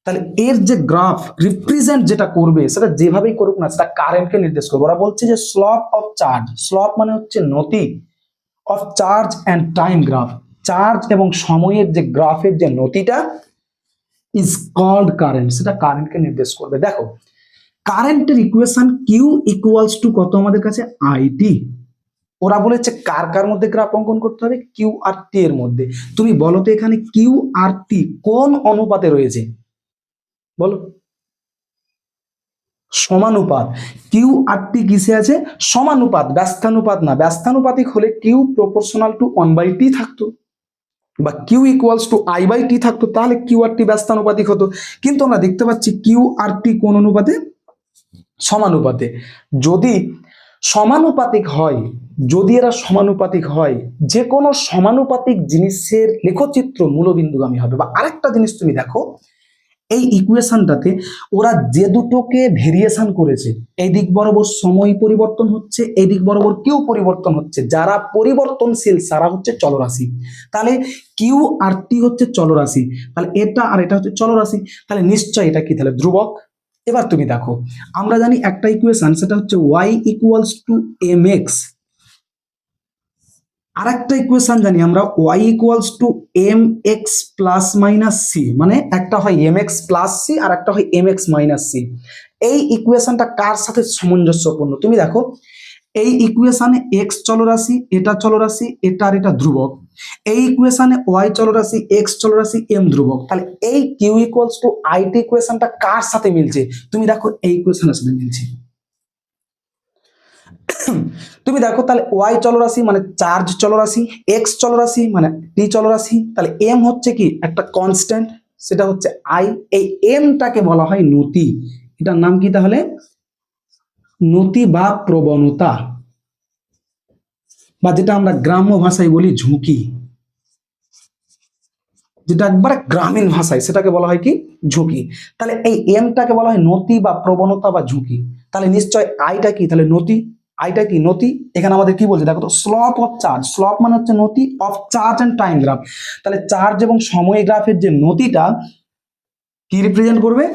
তাহলে এর যে গ্রাফ রিপ্রেজেন্ট যেটা করবে সেটা যেভাবেই করুক না, সেটা কারেন্টকে নির্দেশ করবে। ওরা বলছে যে স্লপ অফ চার্জ, স্লপ মানে হচ্ছে নতি, of charge and time graph, charge এবং সময়ের যে গ্রাফের যে নতিটা ইজ কল্ড কারেন্ট, সেটা কারেন্টকে নির্দেশ করবে। দেখো কারেন্টের ইকুয়েশন কিউ ইকুয়ালস টু কত আমাদের কাছে আইটি। ওরা বলেছে কার কার মধ্যে গ্রাফ অঙ্কন করতে হবে, কিউ আর টি এর মধ্যে। তুমি বলো তো এখানে কিউ আর টি কোন অনুপাতে রয়েছে, বলো। সমানুপাত। কিউ আর টি কিসে আছে, সমানুপাত, ব্যস্তানুপাত না। ব্যস্তানুপাতিক হলে কিউ প্রপোর্শনাল টু 1/t থাকতো, বা কিউ ইকুয়ালস টু I/t থাকতো, তাহলে কিউ আর টি ব্যস্তানুপাতিক হতো। কিন্তু আমরা দেখতে পাচ্ছি কিউ আর টি কোন অনুপাতে, সমানুপাতে। যদি সমানুপাতিক হয়, যদি এরা সমানুপাতিক হয়, যে কোনো সমানুপাতিক জিনিসের লেখচিত্র মূলবিন্দুগামী হবে। বা আরেকটা জিনিস তুমি দেখো, এই ইকুয়েশনটাতে ওরা যে দুটোকে ভেরিয়েশন করেছে, এই দিক বরাবর সময় পরিবর্তন হচ্ছে, এই দিক বরাবর কিউ পরিবর্তন হচ্ছে, যারা পরিবর্তনশীল তারা হচ্ছে চলরাশি। তাহলে কিউ আর টি হচ্ছে চলরাশি, তাহলে এটা আর এটা হচ্ছে চলরাশি, তাহলে নিশ্চয় এটা কি, তাহলে ধ্রুবক। এবার তুমি দেখো, আমরা জানি একটা ইকুয়েশন, সেটা হচ্ছে y ইকুয়ালস টু mx। আর একটা ইকুয়েশন জানি আমরা, y equals to mx plus minus C, মানে একটা হয় mx প্লাস সি আর একটা হয় mx মাইনাস সি। এই ইকুয়েশনটা কার সাথে সামঞ্জস্যপূর্ণ? তুমি দেখো, এই ইকুয়েশনে x চলরাশি, এটা চলরাশি, এটা আর এটা ধ্রুবক। এই ইকুয়েশনে y চলরাশি, x চলরাশি, m ধ্রুবক। তাহলে এই q ইকুয়ালস টু it ইকুয়েশনটা কার সাথে মিলছে? তুমি দেখো এই ইকুয়েশনের সাথে মিলছে। তুমি দেখো তাহলে y চলরাশি মানে চার্জ চলরাশি, x চলরাশি মানে t চলরাশি, তাহলে m হচ্ছে কি একটা কনস্ট্যান্ট, সেটা হচ্ছে i। এই m টাকে বলা হয় নতি। এটার নাম কি তাহলে? নতি বা প্রবণতা, বা যেটা আমরা গ্রাম্য ভাষায় বলি ঝুঁকি, যেটা একবারে গ্রামীণ ভাষায় সেটাকে বলা হয় কি? ঝুঁকি। তাহলে এই এমটাকে বলা হয় নতি বা প্রবণতা বা ঝুঁকি। তাহলে নিশ্চয় আইটা কি? তাহলে নতি। আইটা কি? নতি। এখানে আমাদের কি বলছে দেখো তো, স্লপ অফ চার্জ। স্লপ মানে হচ্ছে নতি, of charge and time graph. তাহলে চার্জ এবং সময় গ্রাফের যে নতিটা কি রিপ্রেজেন্ট করবে?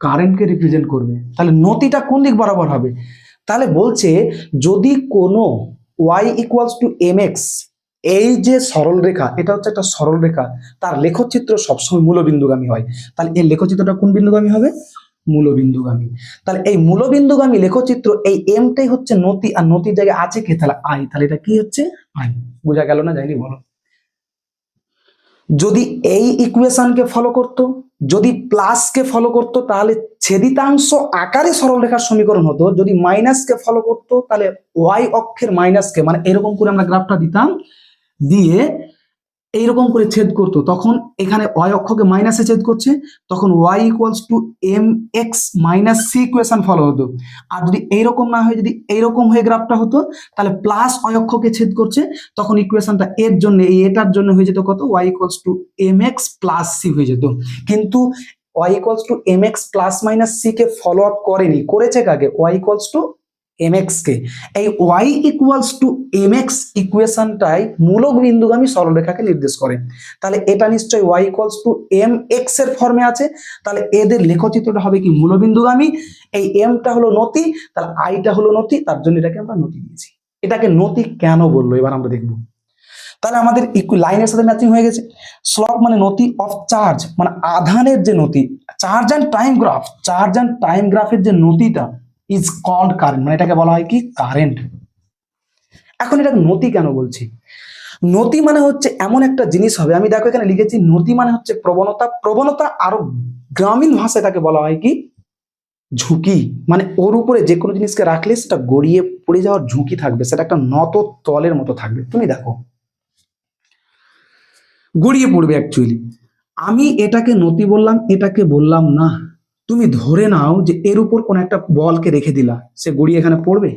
কারেন্টকে রিপ্রেজেন্ট করবে। তাহলে নতিটা কোন দিক বরাবর হবে? তাহলে বলছে যদি কোনো y ইকুয়ালস টু mx, এই যে সরল রেখা, এটা হচ্ছে একটা সরল রেখা, তার লেখচিত্র সবসময় মূলবিন্দুগামী হয়। তাহলে এই লেখচিত্রটা কোন বিন্দুগামী হবে? মূলবিন্দুগামী। তাহলে এই মূলবিন্দুগামী লেখচিত্র, এই এমটাই হচ্ছে নতি, আর নতির জায়গায় আছে কি? তাহলে আই। তাহলে এটা কি হচ্ছে? আই। বোঝা গেল না? যায়নি? বলো। যদি এই ইকুয়েশনকে ফলো করত, যদি প্লাসকে ফলো করত, তাহলে ছেদিতাংশ আকারে সরলরেখার সমীকরণ হতো। যদি মাইনাসকে ফলো করত, তাহলে ওয়াই অক্ষের মাইনাসকে, মানে এরকম করে আমরা গ্রাফটা দিতাম, দিয়ে এইরকম করে ছেদ করতো, তখন এখানে ওয়াই অক্ষকে মাইনাসে ছেদ করছে, তখন Y equals to M X minus C equation follow হতো। আর যদি এইরকম না হয়ে যদি এইরকম হয়ে গ্রাফটা হতো, তাহলে প্লাস ওয়াই অক্ষকে ছেদ করছে, তখন ইকুয়েশনটা এর জন্য, এই এটার জন্য হয়ে যেত কত? Y equals to M X plus C হয়ে যেত। কিন্তু Y equals to M X plus minus C কে ফলো আপ করেনি, করেছে কাকে? ওয়াই ইকুয়ালস টু mx কে। এই y ইকুয়ালস টু mx ইকুয়েশনটাই মূলক বিন্দুগামী সরলরেখাকে নির্দেশ করে। তাহলে এটা নিশ্চয়ই y ইকুয়ালস টু mx এর ফর্মে আছে। তাহলে এদের লেখচিত্রটা হবে কি? মূলবিন্দুগামী। এই mটা হলো নতি, তাহলে আইটা হলো নতি, তার জন্য এটাকে আমরা নতি দিয়েছি। এটাকে নতি কেন বললো এবার আমরা দেখব। তাহলে আমাদের লাইনের সাথে ম্যাচিং হয়ে গেছে। স্লপ মানে নতি, অফ চার্জ মানে আধানের যে নতি, charge and time graph, charge and time গ্রাফের যে নতিটা ইজ কল্ড কারেন্ট, মানে এটাকে বলা হয় কি? কারেন্ট। এখন এটাকে নতি কেন বলছি? নতি মানে হচ্ছে এমন একটা জিনিস হবে, আমি দেখো এখানে লিখেছি নতি মানে হচ্ছে প্রবণতা। প্রবণতা আরো গ্রামীণ ভাষায় এটাকে বলা হয় কি? ঝুঁকি। মানে ওর উপরে যে কোনো জিনিসকে রাখলে সেটা গড়িয়ে পড়ে যাওয়ার ঝুঁকি থাকবে, সেটা একটা নত তলের মতো থাকবে। তুমি দেখো গড়িয়ে পড়বে অ্যাকচুয়ালি। আমি এটাকে নতি বললাম, এটাকে বললাম না। তুমি ধরে নাও যে এর উপর কোন একটা বলকে রেখে দিলা, সে গড়িয়ে এখানে পড়বে?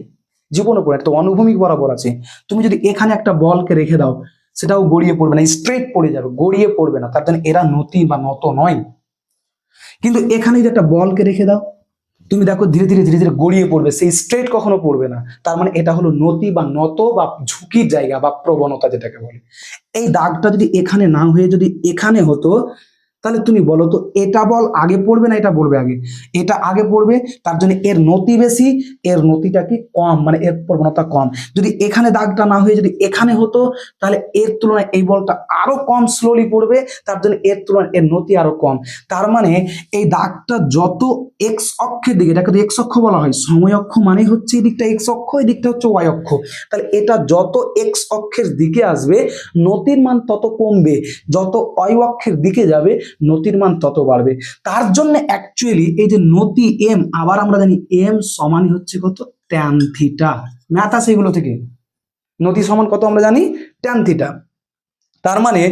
জীবনে পড়ে, একটা অনুভূমিক বরাবর আছে। তুমি যদি এখানে একটা বলকে রেখে দাও, সেটাও গড়িয়ে পড়বে না, স্ট্রেট পড়ে যাবে, গড়িয়ে পড়বে না। তার জন্য এরা নতি বা নত নয়। কিন্তু এখানে যদি একটা বলকে রেখে দাও, তুমি দেখো ধীরে ধীরে ধীরে ধীরে গড়িয়ে পড়বে, সেই স্ট্রেট কখনো পড়বে না। তার মানে এটা হলো নতি বা নত বা ঝুঁকির জায়গা বা প্রবণতা যেটাকে বলে। এই দাগটা যদি এখানে না হয়ে যদি এখানে হতো, তাহলে তুমি বলো তো এটা বল আগে পড়বে না এটা পড়বে আগে? এটা আগে পড়বে, তার জন্য এর নতি বেশি, এর নতিটা কি? কম, মানে এর প্রবণতা কম। যদি এখানে দাগটা না হয়ে যদি এখানে হতো, তাহলে এর তুলনায় এই বলটা আরো কম স্লোলি পড়বে, তার জন্য এর তুলনায় এর নতি আরো কম। তার মানে এই দাগটা যত এক্স অক্ষের দিকে, এটাকে তো এক্স অক্ষ বলা হয়, সময় অক্ষ মানে হচ্ছে এই দিকটা এক্স অক্ষ, এই দিকটা হচ্ছে ওয়াই অক্ষ। তাহলে এটা যত এক্স অক্ষের দিকে আসবে নতির মান তত কমবে, যত ওয়াই অক্ষের দিকে যাবে নতির মান তত বাড়বে। তার জন্য অ্যাকচুয়ালি এই যে নতি এম, আবার আমরা জানি এম সমানই হচ্ছে কত? Tan theta. ম্যাথ আছে এগুলো থেকে। নতি সমান কত আমরা জানি? Tan theta. তার মানে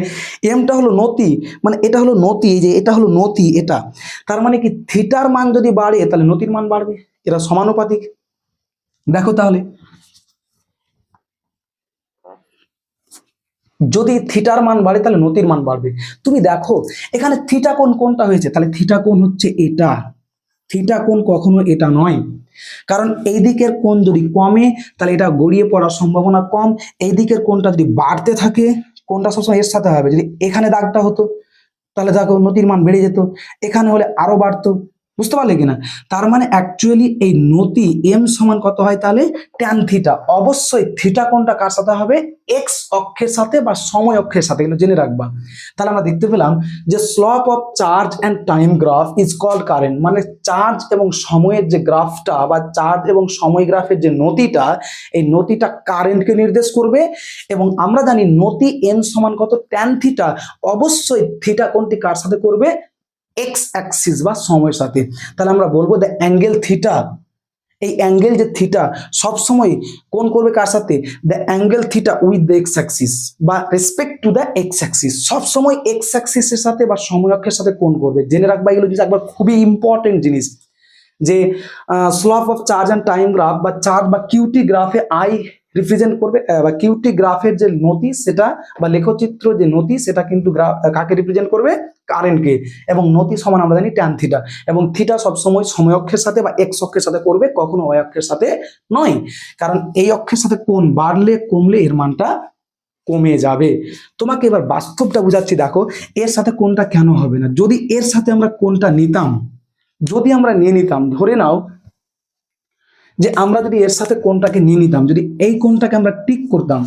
এমটা হলো নতি, মানে এটা হলো নতি, এই যে এটা হলো নতি, এটা তার মানে কি থিটার মান যদি বাড়ে তাহলে নতির মান বাড়বে, এরা সমানুপাতিক। দেখো তাহলে যদি থিটার মান বাড়ে তাহলে নতির মান বাড়বে। তুমি দেখো এখানে থিটা কোণ কোনটা হয়েছে, তাহলে থিটা কোণ হচ্ছে এটা। থিটা কোণ কখনো এটা নয়, কারণ এই দিকের কোণ যদি কমে তাহলে এটা গড়িয়ে পড়ার সম্ভাবনা কম। এই দিকের কোণটা যদি বাড়তে থাকে, কোণটা সবসময় এর সাথে হবে। যদি এখানে দাগটা হতো তাহলে দেখো নতির মান বেড়ে যেত, এখানে হলে আরো বাড়তো, বুঝতে পারলে কিনা? তার মানে অ্যাকচুয়ালি এই নতি এম সমান কত হয় তাহলে ট্যান থিটা। অবশ্যই থিটা কোনটা কার সাথে হবে, এক্স অক্ষের সাথে বা সময় অক্ষের সাথে, এগুলো জেনে রাখবা। তাহলে আমরা দেখতে পেলাম যে slope of charge and time graph is called current, মানে চার্জ এবং সময়ের যে গ্রাফটা বা চার্জ এবং সময় গ্রাফের যে নতিটা, এই নতিটা কারেন্টকে নির্দেশ করবে। এবং আমরা জানি নতি এম সমান কত ট্যান থিটা, অবশ্যই থিটা কোনটি কার সাথে করবে, এক্স অ্যাক্সিস বা সময়ের সাথে। তাহলে আমরা বলবো দ্য অ্যাঙ্গেল থিটা, এই অ্যাঙ্গেল যে থিটা সবসময় কোন করবে কার সাথে, the angle theta with the X axis বা respect to the X axis, সবসময় এক্স অ্যাক্সিসের সাথে বা সময় অক্ষের সাথে কোন করবে। জেনে রাখবা এগুলো জিনিস একবার, খুবই ইম্পর্টেন্ট জিনিস। যে slope of charge and time graph বা চার্জ বা কিউটি গ্রাফে আই রিপ্রেজেন্ট করবে, বা কিউটি গ্রাফের যে নতি সেটা বা লেখচিত্র যে নতি সেটা কিন্তু কাকে রিপ্রেজেন্ট করবে, কারেন্টকে। এবং নতি সমান আমরা জানি ট্যান থিটা, এবং থিটা সবসময় সময় অক্ষের সাথে বা এক্স অক্ষের সাথে করবে, কখনো ওয়াই অক্ষের সাথে নয়। কারণ এই অক্ষের সাথে কোণ বাড়লে কমলে এর মানটা কমে যাবে। তোমাকে এবার বাস্তবটা বুঝাচ্ছি, দেখো এর সাথে কোনটা কেন হবে না। যদি এর সাথে আমরা কোনটা নিতাম, যদি আমরা নিয়ে নিতাম, ধরে নাও যে আমরা যদি এর সাথে কোনটাকে নিয়ে নিতাম, যদি এই কোনটাকে আমরা টিক করতাম,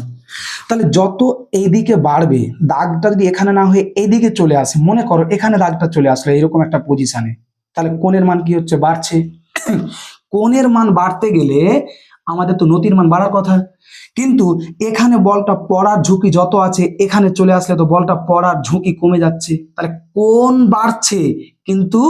তাহলে যত এইদিকে বাড়বে, দাগটা যদি এখানে না হয়ে এইদিকে চলে আসে, মনে করো এখানে দাগটা চলে আসলো এরকম একটা পজিশনে, তাহলে কোণের মান কি হচ্ছে, বাড়ছে। কোণের মান বাড়তে গেলে আমাদের তো নতির মান বাড়ার কথা, কিন্তু এখানে বলটা পড়ার ঝুঁকি যত আছে, এখানে চলে আসলে তো বলটা পড়ার ঝুঁকি কমে যাচ্ছে। তাহলে কোণ বাড়ছে কিন্তু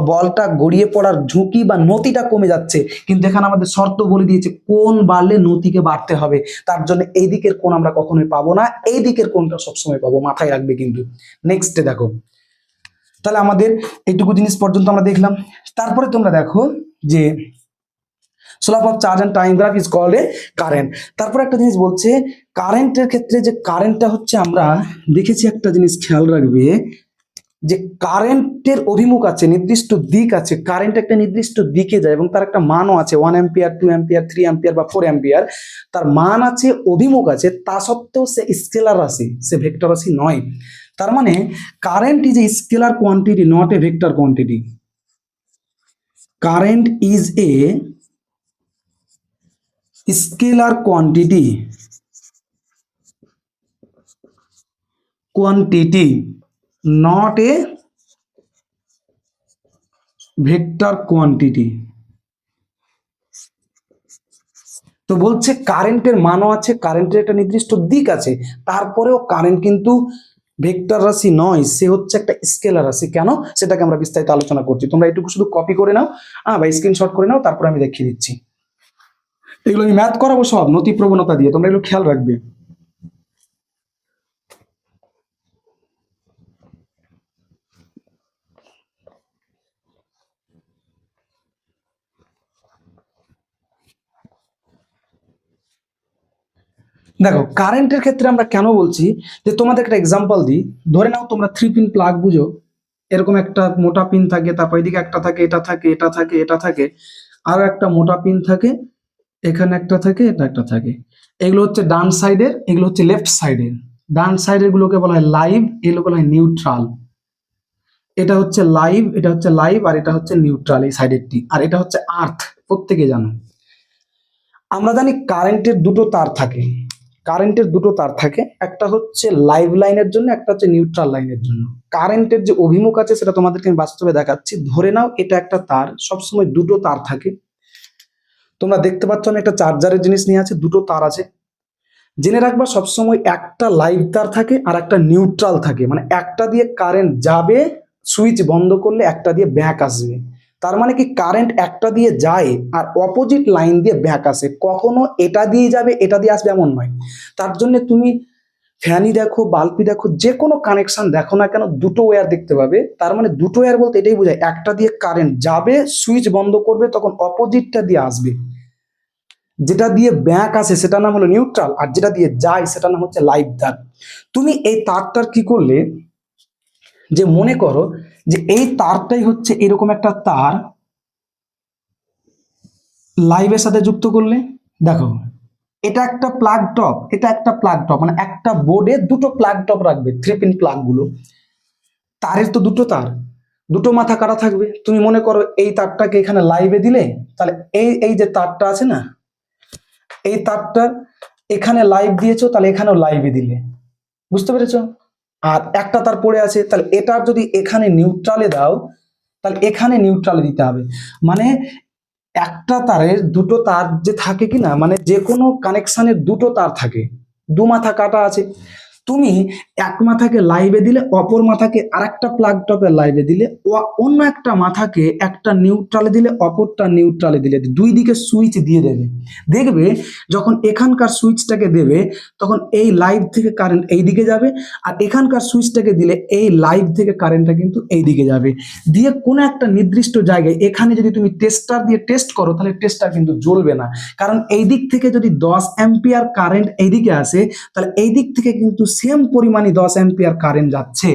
বলটা গড়িয়ে পড়ার ঝুঁকি বা নতিটা কমে যাচ্ছে। কিন্তু এখানে আমাদের শর্ত বলে দিয়েছে কোণ বাড়লে নতিকে বাড়তে হবে, তার জন্য এই দিকের কোণ আমরা কখনোই পাবো না, এই দিকের কোণটা সবসময় পাবো, মাথায় রাখবে কিন্তু। নেক্সটে দেখো, তাহলে আমাদের এইটুকু জিনিস পর্যন্ত আমরা দেখলাম। তারপরে তোমরা দেখো যে slope of charge and time graph is called a current. তারপর একটা জিনিস বলছে কারেন্টের ক্ষেত্রে, যে কারেন্টটা হচ্ছে আমরা দেখেছি একটা জিনিস খেয়াল রাখবে, যে কারেন্টের অভিমুখ আছে, নির্দিষ্ট দিক আছে, কারেন্ট একটা নির্দিষ্ট দিকে যায় এবং তার একটা মানও আছে, 1 অ্যাম্পিয়ার, 2 অ্যাম্পিয়ার, 3 অ্যাম্পিয়ার বা 4 অ্যাম্পিয়ার, তার মান আছে, অভিমুখ আছে, তা সত্ত্বেও সে স্কেলার রাশি, সে ভেক্টর রাশি নয়। তার মানে current is a scalar quantity, not a vector quantity. Current is a scalar quantity, not a vector quantity. তো বলছে কারেন্টের মানও আছে, কারেন্টের একটা নির্দিষ্ট দিক আছে, তারপরেও কারেন্ট কিন্তু ভেক্টর রাশি নয়, সে হচ্ছে একটা স্কেলার রাশি। কেন, সেটাকে আমরা বিস্তারিত আলোচনা করছি। তোমরা এটুকু শুধু কপি করে নাও বা স্ক্রিনশট করে নাও, তারপর আমি দেখিয়ে দিচ্ছি। এগুলো আমি ম্যাথ করাবো সব নতি প্রবণতা দিয়ে, তোমরা এগুলো খেয়াল রাখবে। দেখো কারেন্টের ক্ষেত্রে আমরা কেন বলছি, যে তোমাদের একটা এক্সাম্পল দিই। ধরে নাও তোমরা 3 পিন প্লাগ বুঝো, এরকম একটা মোটা পিন থাকে, তারপর এদিকে একটা থাকে, এটা থাকে, এটা থাকে, এটা থাকে, আরো একটা মোটা পিন থাকে, এখানে একটা থাকে, এটা একটা থাকে। এগুলো হচ্ছে ডান সাইডের, এগুলো হচ্ছে লেফট সাইডের। ডান সাইডের গুলোকে বলা হয় লাইভ, এগুলো বলা হয় নিউট্রাল। এটা হচ্ছে লাইভ, এটা হচ্ছে লাইভ, আর এটা হচ্ছে নিউট্রাল এই সাইডেরটি, আর এটা হচ্ছে আর্থ। প্রত্যেকে জানো। আমরা জানি কারেন্টের দুটো তার থাকে, কারেন্টের দুটো তার থাকে, একটা হচ্ছে লাইভ লাইনের জন্য, একটা হচ্ছে নিউট্রাল লাইনের জন্য। কারেন্টের যে অভিমুখ আছে সেটা তোমাদেরকে আমি বাস্তবে দেখাচ্ছি। ধরে নাও এটা একটা তার, সবসময় দুটো তার থাকে। তোমরা দেখতে পাচ্ছ আমি একটা চার্জারের জিনিস নিয়ে আছে, দুটো তার আছে। জেনে রাখবা সবসময় একটা লাইভ তার থাকে আর একটা নিউট্রাল থাকে, মানে একটা দিয়ে কারেন্ট যাবে, সুইচ বন্ধ করলে একটা দিয়ে ব্যাক আসবে। তার মানে কি কারেন্ট একটা দিয়ে যায় আর অপোজিট লাইন দিয়ে ব্যাক আসে, কখনো এটা দিয়ে যাবে এটা দিয়ে আসবে এমন নয়। তার জন্য তুমি ফ্যানই দেখো, বাল্বই দেখো, যে কোনো কানেকশন দেখো না কেন, দুটো ওয়্যার দেখতে পাবে। তার মানে দুটো ওয়্যার বলতে এটাই বোঝায় একটা দিয়ে কারেন্ট যাবে, সুইচ বন্ধ করবে, তখন অপোজিটটা দিয়ে আসবে। যেটা দিয়ে ব্যাক আসে সেটার নাম হলো নিউট্রাল, আর যেটা দিয়ে যায় সেটার নাম হচ্ছে লাইভ তার। তুমি এই তারটার কি করলে, যে মনে করো যে এই তারটাই হচ্ছে এরকম একটা তার, লাইভের সাথে যুক্ত করলে, দেখো এটা একটা প্লাগ টপ, এটা একটা প্লাগ টপ, মানে একটা বোর্ডে দুটো প্লাগ টপ রাখবে, 3 পিন প্লাগ গুলো। তারের তো দুটো তার, দুটো মাথা কাটা থাকবে। তুমি মনে করো এই তারটাকে এখানে লাইভে দিলে, তাহলে এই এই যে তারটা আছে না, এই তারটা এখানে লাইভ দিয়েছো, তাহলে এখানেও লাইভে দিলে, বুঝতে পেরেছো? আর একটা তার পড়ে আছে, তাহলে এটার যদি এখানে নিউট্রালে দাও, তাহলে এখানে নিউট্রালে দিতে হবে। মানে একটা তারের দুটো তার যে থাকে কি না, মানে যে কোনো কানেকশনের দুটো তার থাকে, দু মাথা কাটা আছে, তুমি এক মাথাকে লাইভে দিলে, অপর মাথাকে আরেকটা প্লাগ টপে লাইভে দিলে, অন্য একটা মাথাকে একটা নিউট্রালে দিলে, অপরটা নিউট্রালে দিলে, দুই দিকে সুইচ দিয়ে দেবে। দেখবে যখন এখানকার সুইচটাকে দেবে, তখন এই লাইভ থেকে কারেন্ট এই দিকে যাবে, আর এখানকার সুইচটাকে দিলে এই লাইভ থেকে কারেন্টটা কিন্তু এই দিকে যাবে। দিয়ে কোনো একটা নির্দিষ্ট জায়গায় এখানে যদি তুমি টেস্টার দিয়ে টেস্ট করো, তাহলে টেস্টার কিন্তু জ্বলবে না, কারণ এই দিক থেকে যদি 10 অ্যাম্পিয়ার কারেন্ট এইদিকে আসে, তাহলে এই দিক থেকে কিন্তু সেম পরিমাণই 10 অ্যাম্পিয়ার কারেন্ট যাচ্ছে।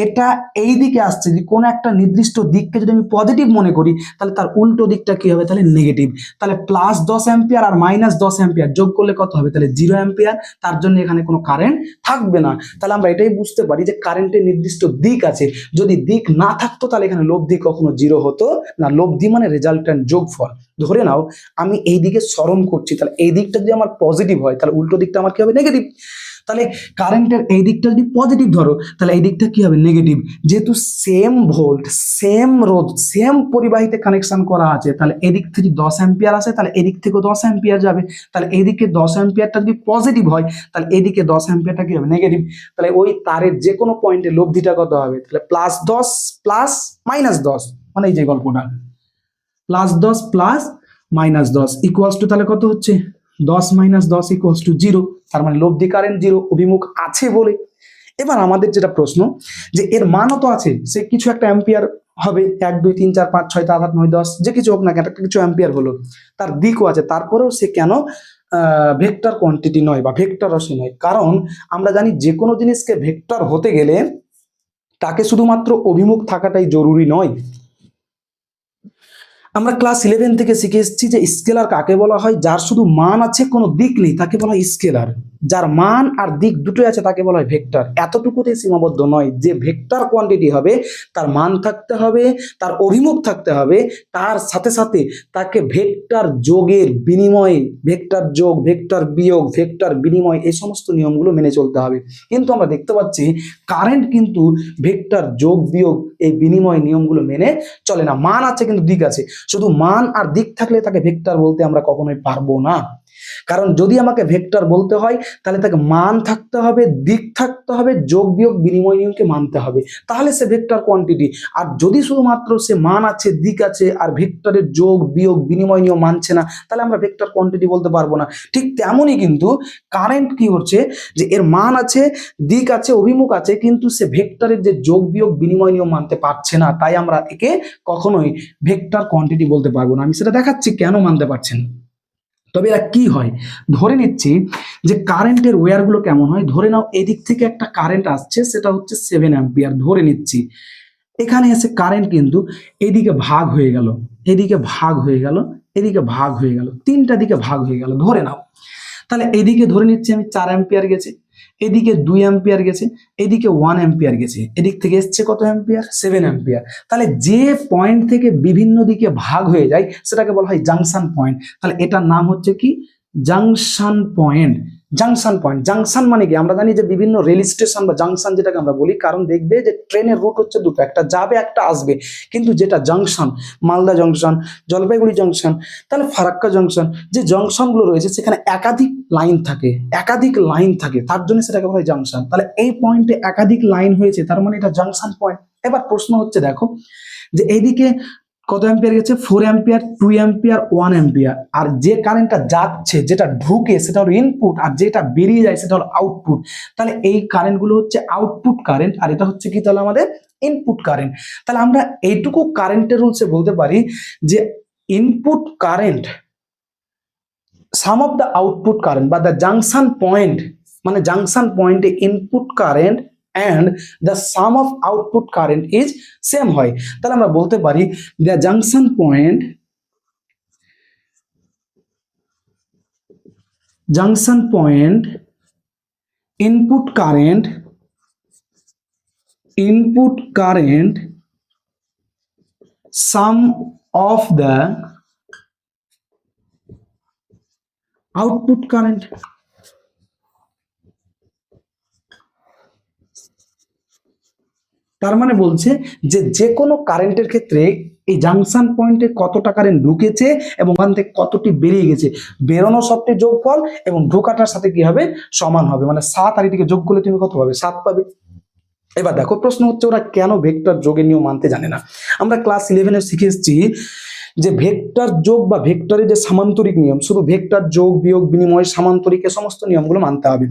এটা এই দিকে আসছে, যে কোনো একটা নির্দিষ্ট দিককে যদি আমি পজিটিভ মনে করি, তাহলে তার উল্টো দিকটা কি হবে, তাহলে নেগেটিভ। তাহলে প্লাস 10 অ্যাম্পিয়ার আর মাইনাস 10 অ্যাম্পিয়ার যোগ করলে কত হবে, তাহলে 0 অ্যাম্পিয়ার। তার জন্য এখানে কোনো কারেন্ট থাকবে না। তাহলে আমরা এটাই বুঝতে পারি যে কারেন্টের নির্দিষ্ট দিক আছে। যদি দিক না থাকতো, তাহলে এখানে লব্ধি কখনো 0 হতো না। লব্ধি মানে রেজাল্টেন্ট, যোগফল। ধরে নাও আমি এই দিকে স্মরণ করছি, তাহলে এই দিকটা যদি আমার পজিটিভ হয়, তাহলে উল্টো দিকটা আমার কি হবে, নেগেটিভ। তাহলে কারেন্টের এই দিকটা যদি পজিটিভ ধরো, তাহলে এই দিকটা কি হবে, নেগেটিভ। যেহেতু সেম ভোল্ট, সেম রোধ, সেম পরিবাহিতে কানেকশন করা আছে, তাহলে এদিক থেকে 10 অ্যাম্পিয়ার আসে, তাহলে এদিক থেকে 10 অ্যাম্পিয়ার যাবে। তাহলে এইদিকে 10 অ্যাম্পিয়ারটা যদি পজিটিভ হয়, তাহলে এদিকে 10 অ্যাম্পিয়ারটা কি হবে, নেগেটিভ। তাহলে ওই তারের যে কোনো পয়েন্টে লব্ধিটা কত হবে, তাহলে প্লাস 10 প্লাস মাইনাস 10, মানে এই যে গল্পটা, plus 10 plus minus 10 equals to, তাহলে কত হচ্ছে, 10 মাইনাস 10 ইকুয়ালস টু 0। তার মানে লব্ধি কারেন্ট 0, অভিমুখ আছে বলে। এবার আমাদের যেটা প্রশ্ন, যে এর মানও তো আছে, সে কিছু একটা অ্যাম্পিয়ার হবে, 1 2 3 4 5 6 7 8 9 10, যে কিছু হোক না, একটা কিছু অ্যাম্পিয়ার হলো, তার দিকও আছে, তারপরেও সে কেন ভেক্টর কোয়ান্টিটি নয় বা ভেক্টর রাশি নয়? কারণ আমরা জানি যে কোনো জিনিসকে ভেক্টর হতে গেলে তাকে শুধুমাত্র অভিমুখ থাকাটাই জরুরি নয়। আমরা ক্লাস 11 থেকে শিখে এসেছি যে স্কেলার কাকে বলা হয়, যার শুধু মান আছে কোনো দিক নেই, তাকে বলা হয় স্কেলার। যার মান আর দিক দুটোই আছে, তাকে বলা হয় ভেক্টর। এতটুকুতেই সীমাবদ্ধ নয়, যে ভেক্টর কোয়ান্টিটি হবে তার মান থাকতে হবে, তার অভিমুখ থাকতে হবে, তার সাথে সাথে তাকে ভেক্টর যোগের বিনিময়ে, ভেক্টর যোগ, ভেক্টর বিয়োগ, ভেক্টর বিনিময়, এই সমস্ত নিয়মগুলো মেনে চলতে হবে। কিন্তু আমরা দেখতে পাচ্ছি কারেন্ট কিন্তু ভেক্টর যোগ বিয়োগ এই বিনিময় নিয়মগুলো মেনে চলে না। মান আছে কিন্তু দিক আছে, শুধু মান আর দিক থাকলে তাকে ভেক্টর বলতে আমরা কখনোই পারবো না। কারণ যদি আমাকে ভেক্টর বলতে হয়, তাহলে তাকে মান থাকতে হবে, দিক থাকতে হবে, যোগ বিয়োগ বিনিময় নিয়মকে মানতে হবে, তাহলে সে ভেক্টর কোয়ান্টিটি। আর যদি শুধুমাত্র সে মান আছে, দিক আছে, আর ভেক্টরের যোগ বিয়োগ বিনিময় নিয়ম মানছে না, তাহলে আমরা ভেক্টর কোয়ান্টিটি বলতে পারবো না। ঠিক তেমনই কিন্তু কারেন্ট কি হচ্ছে, যে এর মান আছে, দিক আছে, অভিমুখ আছে, কিন্তু সে ভেক্টরের যে যোগ বিয়োগ বিনিময় নিয়ম মানতে পারছে না, তাই আমরা একে কখনোই ভেক্টর কোয়ান্টিটি বলতে পারবো না। আমি সেটা দেখাচ্ছি কেন মানতে পারছেন। তবে এরা কি হয়, ধরে নিচ্ছি যে কারেন্টের ওয়্যারগুলো কেমন হয়। ধরে নাও এদিক থেকে একটা কারেন্ট আসছে, সেটা হচ্ছে 7 অ্যাম্পিয়ার ধরে নিচ্ছি। এখানে এসে কারেন্ট কিন্তু এদিকে ভাগ হয়ে গেল, এদিকে ভাগ হয়ে গেল, এদিকে ভাগ হয়ে গেল, তিনটা দিকে ভাগ হয়ে গেল ধরে নাও। তাহলে এদিকে ধরে নিচ্ছি আমি 4 অ্যাম্পিয়ার গেছে, এদিকে 2 অ্যাম্পিয়ার গেছে, এদিকে 1 অ্যাম্পিয়ার গেছে, এদিক থেকে এসছে কত অ্যাম্পিয়ার, 7 অ্যাম্পিয়ার। তাহলে যে পয়েন্ট থেকে বিভিন্ন দিকে ভাগ হয়ে যায়, সেটাকে বলা হয় জাংশন পয়েন্ট। তাহলে এটার নাম হচ্ছে কি, junction point. Junction point, junction মানে কি, আমরা জানি যে বিভিন্ন রেল স্টেশন বা জাংশন যেটাকে আমরা বলি, কারণ দেখবে যে ট্রেনের রুট হচ্ছে দুটো, একটা যাবে একটা আসবে, কিন্তু যেটা junction, Malda junction, Jalpaiguri junction, তাহলে ফারাক্কা জংশন, যে জংশনগুলো রয়েছে সেখানে একাধিক লাইন থাকে, একাধিক লাইন থাকে, তার জন্য সেটাকে বলা হয় জাংশন। তাহলে এই পয়েন্টে একাধিক লাইন হয়েছে, তার মানে এটা জাংশন পয়েন্ট। এবার প্রশ্ন হচ্ছে, দেখো যে এইদিকে কত অ্যাম্পিয়ার গেছে, 4 অ্যাম্পিয়ার, 2 অ্যাম্পিয়ার, 1 অ্যাম্পিয়ার। আর যে কারেন্টটা যাচ্ছে, যেটা ঢুকে সেটা হলো ইনপুট, আর যেটা বেরিয়ে যায় সেটা হলো আউটপুট। তাহলে এই কারেন্টগুলো হচ্ছে আউটপুট কারেন্ট, আর এটা হচ্ছে কি, তাহলে আমাদের ইনপুট কারেন্ট। তাহলে আমরা এইটুকু কারেন্টের রুলসে বলতে পারি যে input current some of the output current বা দ্য জাংশন পয়েন্ট, মানে জাংশন পয়েন্টে input current and the sum of output current is same হয়। তাহলে আমরা বলতে পারি the junction point input current some of the output current. তার মানে বলছে যে যে কোনো কারেন্টের ক্ষেত্রে এই জাংশন পয়েন্টে কতটা কারেন্ট ঢুকেছে এবং ওখান থেকে কতটি বেরিয়ে গেছে, বেরোনো সবটি যোগফল এবং ঢোকাটার সাথে কি হবে, সমান হবে। মানে 7 আর এদিকে যোগ করলে তুমি কত পাবে, 7 পাবে। এবার দেখো প্রশ্ন হচ্ছে ওরা কেন ভেক্টর যোগের নিয়ম মানতে জানে না। আমরা ক্লাস 11-এ শিখে এসেছি যে ভেক্টর যোগ বা ভেক্টরের যে সামান্তরিক নিয়ম, শুধু ভেক্টর যোগ বিয়োগ বিনিময় সামান্তরিক এ সমস্ত নিয়মগুলো মানতে হবে।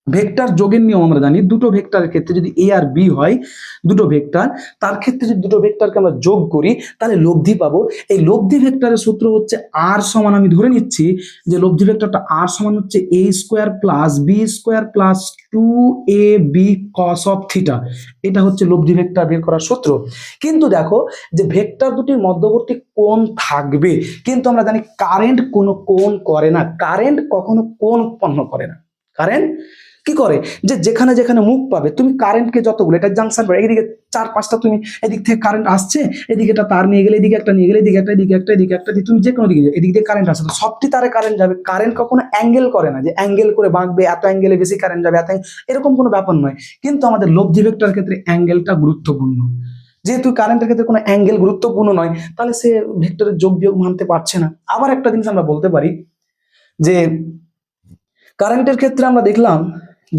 ভেক্টর যোগের নিয়ম আমরা জানি, দুটো ভেক্টরের ক্ষেত্রে যদি এ আর বি হয়, দুটো ভেক্টর, তার ক্ষেত্রে যদি দুটো ভেক্টরকে আমরা যোগ করি তাহলে লব্ধি পাবো। এই লব্ধি ভেক্টরের সূত্র হচ্ছে আর সমান, আমি ধরে নিচ্ছি যে লব্ধি ভেক্টরটা আর সমান হচ্ছে a square plus b square plus 2ab cos of theta. এটা হচ্ছে লব্ধি ভেক্টর বের করার সূত্র। কিন্তু দেখো যে ভেক্টর দুটির মধ্যবর্তী কোণ থাকবে, কিন্তু আমরা জানি কারেন্ট কোনো কোণ করে না, কারেন্ট কখনো কোণ উৎপন্ন করে না। কারেন্ট কি করে, যে যেখানে যেখানে মুখ পাবে তুমি কারেন্টকে যতগুলো, এটা জাংশন পয়েন্ট, এদিকে 4-5টা তুমি এদিক থেকে কারেন্ট আসছে, এদিকে একটা তার নিয়ে গেলে, এদিকে একটা নিয়ে গেলে, এদিকে একটা, এদিকে একটা, এদিকে একটা, তুমি যে কোনো দিকে এদিক দিয়ে কারেন্ট আসছে, তো সবটি তারে কারেন্ট যাবে। কারেন্ট কখনো অ্যাঙ্গেল করে না, যে অ্যাঙ্গেল করে বাঁকবে, এত অ্যাঙ্গেলে বেশি কারেন্ট যাবে, এত এরকম কোনো ব্যাপার নয়। কিন্তু আমাদের লব্ধি ভেক্টরের ক্ষেত্রে অ্যাঙ্গেলটা গুরুত্বপূর্ণ। যেহেতু কারেন্টের ক্ষেত্রে কোনো অ্যাঙ্গেল গুরুত্বপূর্ণ নয়, তাহলে সে ভেক্টরের যোগ বিয়োগ মানতে পারছে না। আবার একটা জিনিস আমরা বলতে পারি যে কারেন্টের ক্ষেত্রে আমরা দেখলাম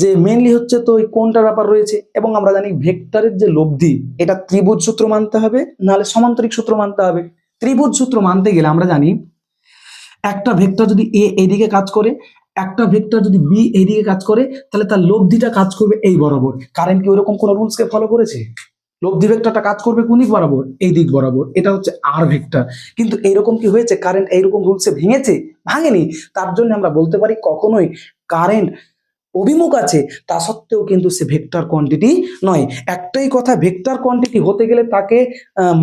যে মেইনলি হচ্ছে তো ওই কোনটার ব্যাপার রয়েছে, এবং আমরা জানি ভেক্টরের যে লব্ধি এটা ত্রিভুজ সূত্র মানতে হবে, নাহলে সমান্তরিক সূত্র মানতে হবে। ত্রিভুজ সূত্র মানতে গেলে আমরা জানি একটা ভেক্টর যদি এ এইদিকে কাজ করে, একটা ভেক্টর যদি বি এইদিকে কাজ করে, তাহলে তার লব্ধিটা কাজ করবে এই বরাবর। কারেন্ট কি ওরকম কোন রুলসকে ফলো করেছে? লব্ধি ভেক্টরটা কাজ করবে কোন দিক বরাবর, এই দিক বরাবর। এটা হচ্ছে আর ভেক্টর। কিন্তু এইরকম কি হয়েছে, কারেন্ট এইরকম রুলসে ভেঙেছে? ভাঙেনি। তার জন্য আমরা বলতে পারি কখনোই কারেন্ট অভিমুখ আছে, তা সত্ত্বেও কিন্তু সে ভেক্টর কোয়ান্টিটি নয়। একটাই কথা, ভেক্টর কোয়ান্টিটি হতে গেলে তাকে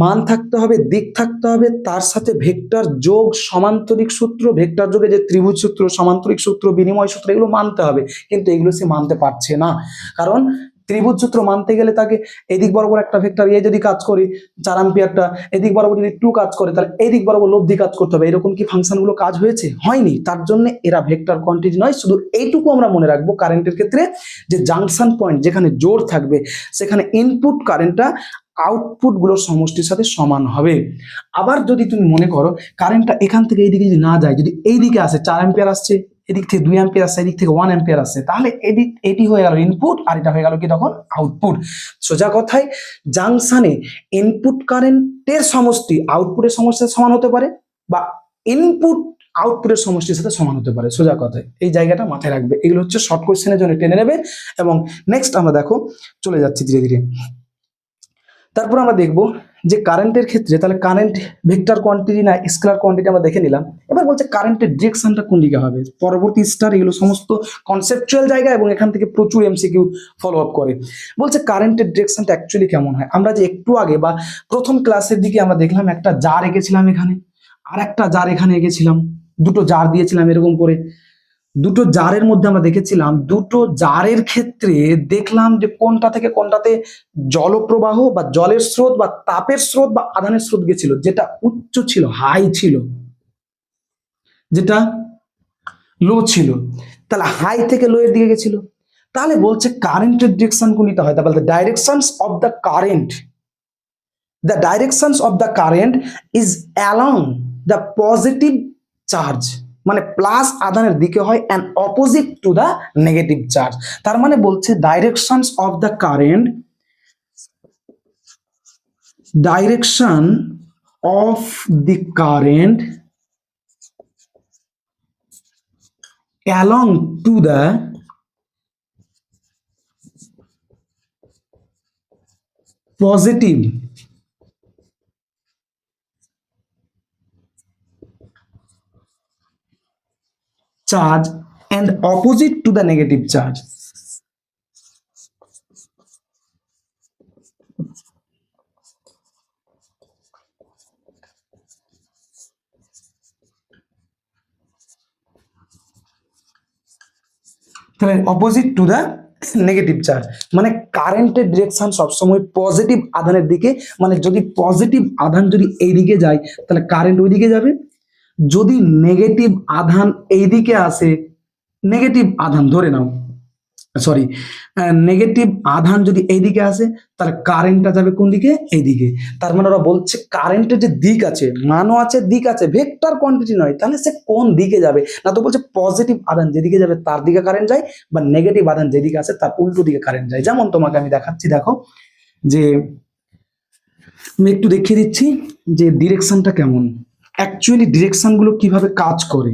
মান থাকতে হবে, দিক থাকতে হবে, তার সাথে ভেক্টর যোগ সমান্তরিক সূত্র, ভেক্টর যোগে যে ত্রিভুজ সূত্র, সমান্তরিক সূত্র, বিনিময় সূত্র, এগুলো মানতে হবে। কিন্তু এগুলো সে মানতে পারছে না, কারণ ত্রিভুজ সূত্র মানতে গেলে তাকে এদিক বরাবর একটা ভেক্টর এ যদি কাজ করে 4 অ্যাম্পিয়ারটা, এদিক বরাবর যদি 2 কাজ করে, তাহলে এদিক বরাবর লব্ধি কাজ করতে হবে। এরকম কি ফাংশনগুলো কাজ হয়েছে? হয়নি। তার জন্য এরা ভেক্টর কোয়ান্টিটি নয়। শুধু এইটুকু আমরা মনে রাখবো কারেন্টের ক্ষেত্রে, যে জাংশন পয়েন্ট যেখানে জোর থাকবে সেখানে ইনপুট কারেন্টটা আউটপুট গুলোর সমষ্টির সাথে সমান হবে। আবার যদি তুমি মনে করো কারেন্টটা এখান থেকে এইদিকে যদি না যায়, যদি এইদিকে আসে 4 অ্যাম্পিয়ার আসছে, এদিক থেকে 2 অ্যাম্পিয়ার আসছে, এদিক থেকে 1 অ্যাম্পিয়ার আসছে, তাহলে এটি হয়ে গেল ইনপুট আর এটা হয়ে গেল কি তখন আউটপুট। সোজা কথায় জাংশনে ইনপুট কারেন্টের সমষ্টি আউটপুটের সমষ্টির সমান হতে পারে, বা ইনপুট আউটপুটের সমষ্টির সাথে সমান হতে পারে। সোজা কথায় এই জায়গাটা মাথায় রাখবে। এগুলো হচ্ছে শর্ট কোশ্চেনের জন্য টেনে নেবে। এবং নেক্সট আমরা দেখো চলে যাচ্ছি ধীরে ধীরে। তারপর আমরা দেখব যে কারেন্টের ক্ষেত্রে তাহলে কারেন্ট ভেক্টর কোয়ান্টিটি না স্কেলার কোয়ান্টিটি আমরা দেখে নিলাম। এবার বলছে কারেন্টের ডিরেকশনটা কোন দিকে হবে, পরবর্তী স্টার, এগুলো সমস্ত কনসেপচুয়াল জায়গা এবং এখান থেকে প্রচুর এমসিকিউ ফলো আপ করে। বলছে কারেন্টের ডিরেকশনটা অ্যাকচুয়ালি কেমন হয়। আমরা যে একটু আগে বা প্রথম ক্লাসের দিকে আমরা দেখলাম একটা জার এঁকেছিলাম এখানে, আর একটা জার এখানে এঁকেছিলাম, দুটো জার দিয়েছিলাম এরকম করে। দুটো জারের মধ্যে আমরা দেখেছিলাম, দুটো জারের ক্ষেত্রে দেখলাম যে কোনটা থেকে কোনটাতে জলপ্রবাহ বা জলের স্রোত বা তাপের স্রোত বা আধানের স্রোত গেছিল, যেটা উচ্চ ছিল, হাই ছিল, যেটা লো ছিল। তাহলে হাই থেকে লো এর দিকে গেছিল। তাহলে বলছে কারেন্টের ডিরেকশন কোনটা হয়, তাহলে directions of the current, the directions of the current is along the positive charge, মানে প্লাস আধানের দিকে হয়, and opposite to the negative charge। তার মানে বলছে directions of the current, direction of the current along to the positive charge and opposite to the negative charge। তাহলে opposite to the negative charge. মানে কারেন্টের direction সবসময় positive আধানের দিকে, মানে যদি পজিটিভ আধান যদি এইদিকে যায় তাহলে কারেন্ট ওইদিকে যাবে, যদি নেগেটিভ আধান এইদিকে আসে, নেগেটিভ আধান ধরে নাও, সরি, নেগেটিভ আধান যদি এইদিকে আসে তাহলে কারেন্টটা যাবে কোন দিকে, এইদিকে। তার মানে ওরা বলছে কারেন্টের যে দিক আছে, মানও আছে, দিক আছে, ভেক্টর কোয়ান্টিটি নয়, তাহলে সে কোন দিকে যাবে না, তো বলছে পজিটিভ আধান যেদিকে যাবে তার দিকে কারেন্ট যায়, বা নেগেটিভ আধান যেদিকে আসে তার উল্টো দিকে কারেন্ট যায়। যেমন তোমাকে আমি দেখাচ্ছি, দেখো যে আমি একটু দেখিয়ে দিচ্ছি যে ডিরেকশনটা কেমন, অ্যাকচুয়ালি ডিরেকশন গুলো কিভাবে কাজ করে।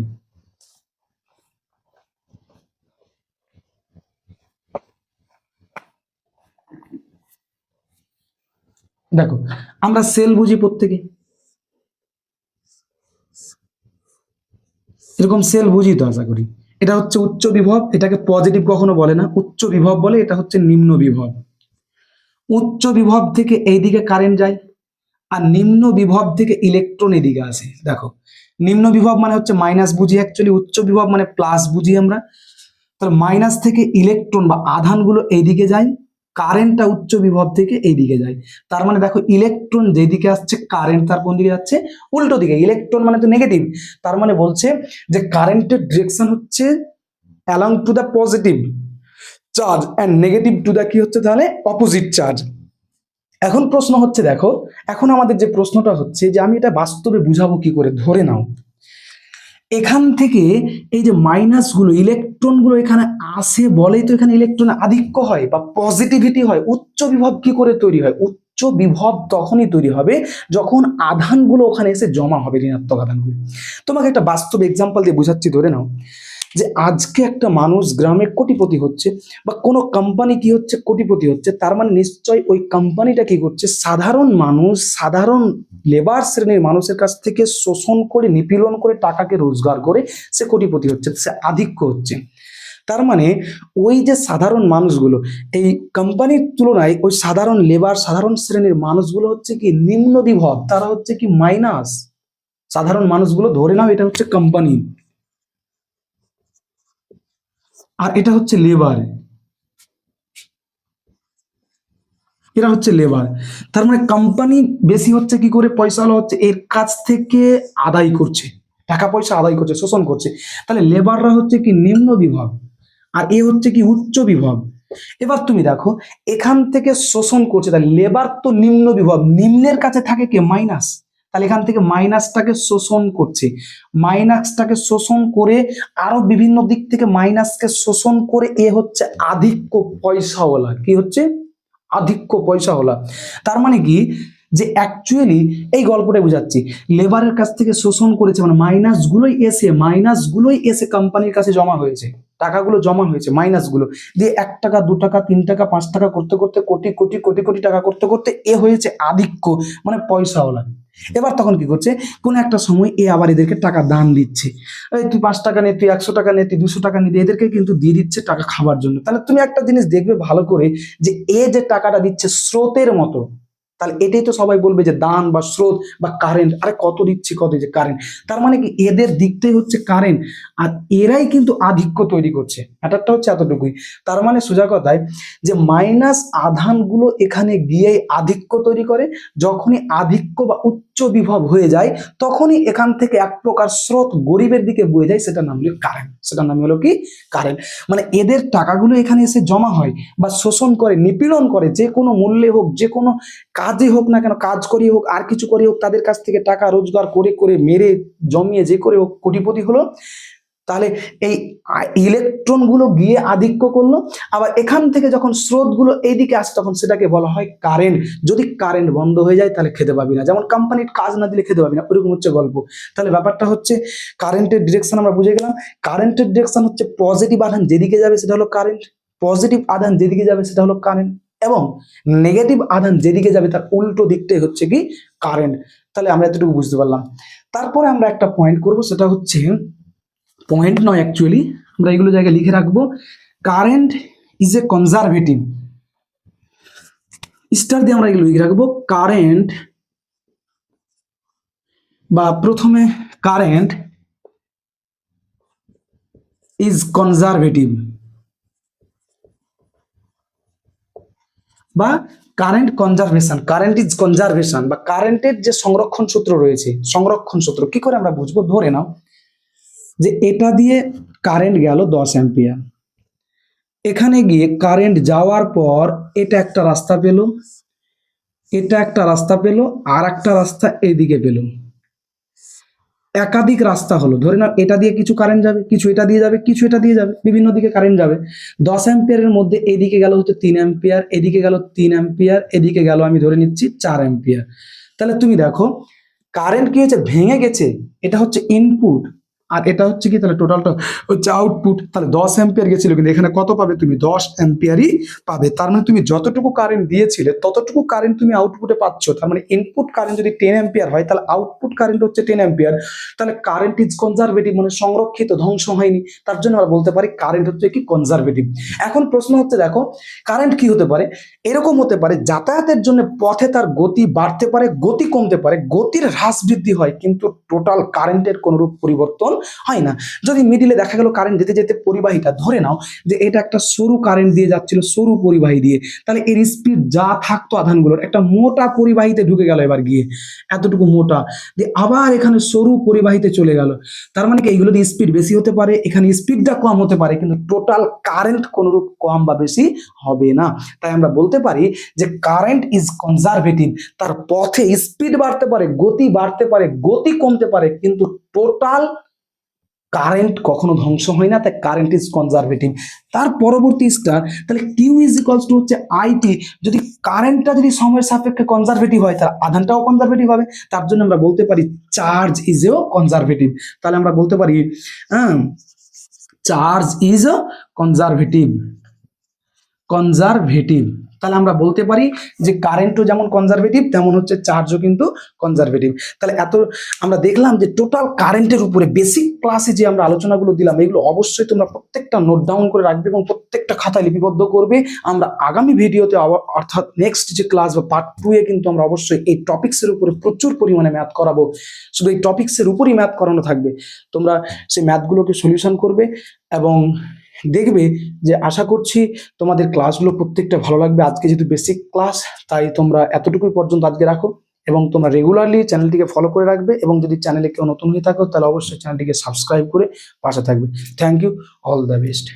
দেখো আমরা সেল বুঝি প্রত্যেকে, এরকম সেল বুঝি তো আশা করি। এটা হচ্ছে উচ্চ বিভব, এটাকে পজিটিভ কখনো বলে না, উচ্চ বিভব বলে, এটা হচ্ছে নিম্ন বিভব। উচ্চ বিভব থেকে এইদিকে কারেন্ট যায়, আর নিম্ন বিভব থেকে ইলেকট্রন এদিকে আসে। দেখো নিম্ন বিভব মানে হচ্ছে মাইনাস বুঝি, অ্যাকচুয়ালি উচ্চ বিভব মানে প্লাস বুঝি আমরা। তাহলে মাইনাস থেকে ইলেকট্রন বা আধানগুলো এইদিকে যায়, কারেন্টটা উচ্চ বিভব থেকে এইদিকে যায়। তার মানে দেখো ইলেকট্রন যেদিকে আসছে কারেন্ট তার কোন দিকে যাচ্ছে, উল্টো দিকে। ইলেকট্রন মানে তো নেগেটিভ, তার মানে বলছে যে কারেন্টের ডিরেকশন হচ্ছে along to the positive charge and negative to the কি হচ্ছে তাহলে অপোজিট চার্জ। এখন প্রশ্ন হচ্ছে, দেখো এখন আমাদের যে প্রশ্নটা হচ্ছে যে আমি এটা বাস্তবে বুঝাবো কি করে, ধরে নাও এখান থেকে এই যে মাইনাস গুলো, ইলেকট্রন গুলো এখানে আসে বলেই তো এখানে ইলেকট্রন আধিক্য হয় বা পজিটিভিটি হয়। উচ্চ বিভব কি করে তৈরি হয়, উচ্চ বিভব তখনই তৈরি হবে যখন আধানগুলো ওখানে এসে জমা হবে, ঋণাত্মক আধানগুলো। তোমাকে একটা বাস্তব এক্সাম্পল দিয়ে বুঝাচ্ছি। ধরে নাও যে আজকে একটা মানুষ গ্রামে কোটিপতি হচ্ছে, বা কোনো কোম্পানি কি হচ্ছে কোটিপতি হচ্ছে, তার মানে নিশ্চয় ওই কোম্পানিটা কি করছে, সাধারণ মানুষ, সাধারণ লেবার শ্রেণীর মানুষের কাছ থেকে শোষণ করে, নিপীড়ন করে, টাকাকে রোজগার করে সে কোটিপতি হচ্ছে, সে আধিক্য হচ্ছে। তার মানে ওই যে সাধারণ মানুষগুলো, এই কোম্পানির তুলনায় ওই সাধারণ লেবার, সাধারণ শ্রেণীর মানুষগুলো হচ্ছে কি নিম্ন বিভব, তারা হচ্ছে কি মাইনাস। সাধারণ মানুষগুলো ধরে নাও এটা হচ্ছে কোম্পানি, আর এটা হচ্ছে লেবার, এরা হচ্ছে লেবার। তার মানে কোম্পানি বেশি হচ্ছে কি করে, পয়সাওয়ালা হচ্ছে, এর কাছ থেকে আদায় করছে, টাকা পয়সা আদায় করছে, শোষণ করছে। তাহলে লেবাররা হচ্ছে কি নিম্ন বিভাগ, আর এ হচ্ছে কি উচ্চ বিভাগ। এবার তুমি দেখো এখান থেকে শোষণ করছে, তাহলে লেবার তো নিম্ন বিভাগ, নিম্নের কাছে থাকে কে মাইনাস, তাহলে এখান থেকে মাইনাসটাকে শোষণ করছে, মাইনাসটাকে শোষণ করে আরো বিভিন্ন দিক থেকে মাইনাসকে শোষণ করে এ হচ্ছে আধিক্য পয়সাওয়ালা, কি হচ্ছে আধিক্য পয়সাওয়ালা। তার মানে কি যে অ্যাকচুয়ালি এই গল্পটাই বুঝাচ্ছি, লেবারের কাছ থেকে শোষণ করেছে, মানে মাইনাসগুলোই এসে কোম্পানির কাছে জমা হয়েছে, টাকাগুলো জমা হয়েছে মাইনাসগুলো দিয়ে, 1 টাকা 2 টাকা 3 টাকা 5 টাকা করতে করতে কোটি কোটি কোটি কোটি টাকা করতে করতে এ হয়েছে আধিক্য, মানে পয়সাওয়ালা। এবার তখন কি করছে, কোন একটা সময় এ আবার এদেরকে টাকা দান দিচ্ছে, এই তুই 5 টাকা নে, তুই 100 টাকা নে, তুই 200 টাকা নে, এদেরকে কিন্তু দিয়ে দিচ্ছে টাকা খাবার জন্য। তাহলে তুমি একটা জিনিস দেখবে ভালো করে, যে এ যে টাকাটা দিচ্ছে স্রোতের মতো, তাহলে এটাই তো সবাই বলবে যে দান বা স্রোত বা কারেন্ট, আরে কত দিচ্ছি, কত যে কারেন্ট। তার মানে কি এদের দিকটাই হচ্ছে কারেন্ট, আর এরাই কিন্তু আধিক্য তৈরি করছে, ব্যাপারটা হচ্ছে এতটুকুই। তার মানে সোজা কথায় যে মাইনাস আধানগুলো এখানে গিয়ে আধিক্য তৈরি করে, যখনই আধিক্য বা উচ্চ বিভব হয়ে যায় তখনই এখান থেকে এক প্রকার স্রোত গরিবের দিকে বয়ে যায়, সেটার নাম হলো কারেন্ট, সেটার নাম হলো কি কারেন্ট। মানে এদের টাকাগুলো এখানে এসে জমা হয় বা শোষণ করে, নিপীড়ন করে, যে কোনো মূল্যে হোক, যে কোনো কাজে হোক না কেন, কাজ করিয়ে হোক আর কিছু করে হোক, তাদের কাছ থেকে টাকা রোজগার করে করে মেরে জমিয়ে যে করে হোক কোটিপতি হলো। তাহলে এই ইলেকট্রন গুলো গিয়ে আধিক্য করলো, আবার এখান থেকে যখন স্রোত গুলো এইদিকে আসে তখন সেটাকে বলা হয় কারেন্ট। যদি কারেন্ট বন্ধ হয়ে যায় তাহলে খেতে পাবি না, যেমন কোম্পানির কাজ না দিলে খেতে পাবি না, ওরকম হচ্ছে গল্প। তাহলে ব্যাপারটা হচ্ছে কারেন্টের ডিরেকশন আমরা বুঝে গেলাম। কারেন্টের ডিরেকশন হচ্ছে পজিটিভ আধান যেদিকে যাবে সেটা হলো কারেন্ট, পজিটিভ আধান যেদিকে যাবে সেটা হলো কারেন্ট, এবং নেগেটিভ আধান যেদিকে যাবে তার উল্টো দিকটাই হচ্ছে কি কারেন্ট। তাহলে আমরা এতটুকু বুঝতে পারলাম। তারপরে আমরা একটা পয়েন্ট করব, সেটা হচ্ছে পয়েন্ট নয় অ্যাকচুয়ালি, আমরা এগুলো জায়গায় লিখে রাখবো। Current is a conservative, star দিয়ে আমরা এগুলো লিখে রাখবো। কারেন্ট, বা প্রথমে কারেন্ট ইজ কনজারভেটিভ, বা current conservation, current is conservation বা কারেন্টের যে সংরক্ষণ সূত্র রয়েছে, সংরক্ষণ সূত্র কি করে আমরা বুঝবো? ধরে নাও যে এটা দিয়ে কারেন্ট গেল 10 অ্যাম্পিয়ার, এখানে গিয়ে কারেন্ট যাওয়ার পর এটা একটা রাস্তা পেল, এটা একটা রাস্তা পেল, আর একটা রাস্তা এইদিকে পেল, একাধিক রাস্তা হলো। ধরে নাও এটা দিয়ে কিছু কারেন্ট যাবে, কিছু এটা দিয়ে যাবে, কিছু এটা দিয়ে যাবে, বিভিন্ন দিকে কারেন্ট যাবে। 10 অ্যাম্পিয়ারের মধ্যে এদিকে গেল হচ্ছে 3 অ্যাম্পিয়ার, এদিকে গেল 3 অ্যাম্পিয়ার, এদিকে গেল আমি ধরে নিচ্ছি 4 অ্যাম্পিয়ার। তাহলে তুমি দেখো কারেন্ট কি হচ্ছে? ভেঙে গেছে। এটা হচ্ছে ইনপুট আর এটা হচ্ছে কি, তাহলে টোটালটা হচ্ছে আউটপুট। তাহলে 10 অ্যাম্পিয়ার গেছিল, কিন্তু এখানে কত পাবে তুমি? 10 অ্যাম্পিয়ারই পাবে। তার মানে তুমি যতটুকু কারেন্ট দিয়েছিলে ততটুকু কারেন্ট তুমি আউটপুটে পাচ্ছ। তার মানে ইনপুট কারেন্ট যদি 10 অ্যাম্পিয়ার হয়, তাহলে আউটপুট কারেন্ট হচ্ছে 10 অ্যাম্পিয়ার। তাহলে কারেন্ট ইজ কনজারভেটিভ, মানে সংরক্ষিত, ধ্বংস হয়নি। তার জন্য আমরা বলতে পারি কারেন্ট হচ্ছে কি? কনজারভেটিভ। এখন প্রশ্ন হচ্ছে, দেখো কারেন্ট কি হতে পারে? এরকম হতে পারে যাতায়াতের জন্য পথে তার গতি বাড়তে পারে, গতি কমতে পারে, গতির হ্রাস বৃদ্ধি হয়, কিন্তু টোটাল কারেন্টের কোনরূপ পরিবর্তন হয় না। যদি মিডিলে দেখা গেল কারেন্ট যেতে যেতে পরিবাহীটা, ধরে নাও যে এটা একটা সরু কারেন্ট দিয়ে যাচ্ছিল, সরু পরিবাহী দিয়ে, তাহলে এর স্পিড যা থাকতো আধানগুলোর, একটা মোটা পরিবাহীতে ঢুকে গেল, এবার গিয়ে এতটুকু মোটা দিয়ে আবার এখানে সরু পরিবাহীতে চলে গেল। তার মানে কি এইগুলো দিয়ে স্পিড বেশি হতে পারে, এখানে স্পিডটা কম হতে পারে, কিন্তু টোটাল কারেন্ট কোনরূপ কম বা বেশি হবে না। তাই আমরা বলতে পারি যে কারেন্ট ইজ কনজারভেটিভ। তার পথে স্পিড বাড়তে পারে, গতি বাড়তে পারে, গতি কমতে পারে, কিন্তু টোটাল কারেন্ট কখনো ধ্বংস হয় না। তাই কারেন্ট ইজ কনজারভেটিভ। তার পরবর্তী স্টার, তাহলে কিউ ইজ ইকুয়ালস টু হচ্ছে আইটি। যদি কারেন্টটা যদি সময়ের সাপেক্ষে কনজারভেটিভ হয়, তাহলে আধানটাও কনজারভেটিভ হবে। তার জন্য আমরা বলতে পারি চার্জ ইজ এও কনজারভেটিভ। তাহলে আমরা বলতে পারি charge is a conservative, conservative. তাহলে আমরা বলতে পারি যে কারেন্টও যেমন কনজারভেটিভ, তেমন হচ্ছে চার্জও কিন্তু কনজারভেটিভ। তাহলে এত আমরা দেখলাম যে টোটাল কারেন্টের উপরে বেসিক ক্লাসে যে আমরা আলোচনাগুলো দিলাম, এগুলো অবশ্যই তোমরা প্রত্যেকটা নোট ডাউন করে রাখবে এবং প্রত্যেকটা খাতায় লিপিবদ্ধ করবে। আমরা আগামী ভিডিওতে অর্থাৎ নেক্সট যে ক্লাস বা পার্ট 2 এ কিন্তু আমরা অবশ্যই এই টপিক্সের উপরে প্রচুর পরিমাণে ম্যাথ করাবো। শুধু এই টপিক্সের উপরই ম্যাথ করানো থাকবে। তোমরা সেই ম্যাথগুলোকে সলিউশন করবে এবং দেখবে যে আশা করছি তোমাদের ক্লাসগুলো প্রত্যেকটা ভালো লাগবে। আজকে যেহেতু বেসিক ক্লাস, তাই তোমরা এতটুকুই পর্যন্ত আজকে রাখো এবং তোমরা রেগুলারলি চ্যানেলটিকে ফলো করে রাখবে এবং যদি চ্যানেলে কেউ নতুন হয়ে থাকো তাহলে অবশ্যই চ্যানেলটিকে সাবস্ক্রাইব করে পাশে থাকবে। Thank you, all the best.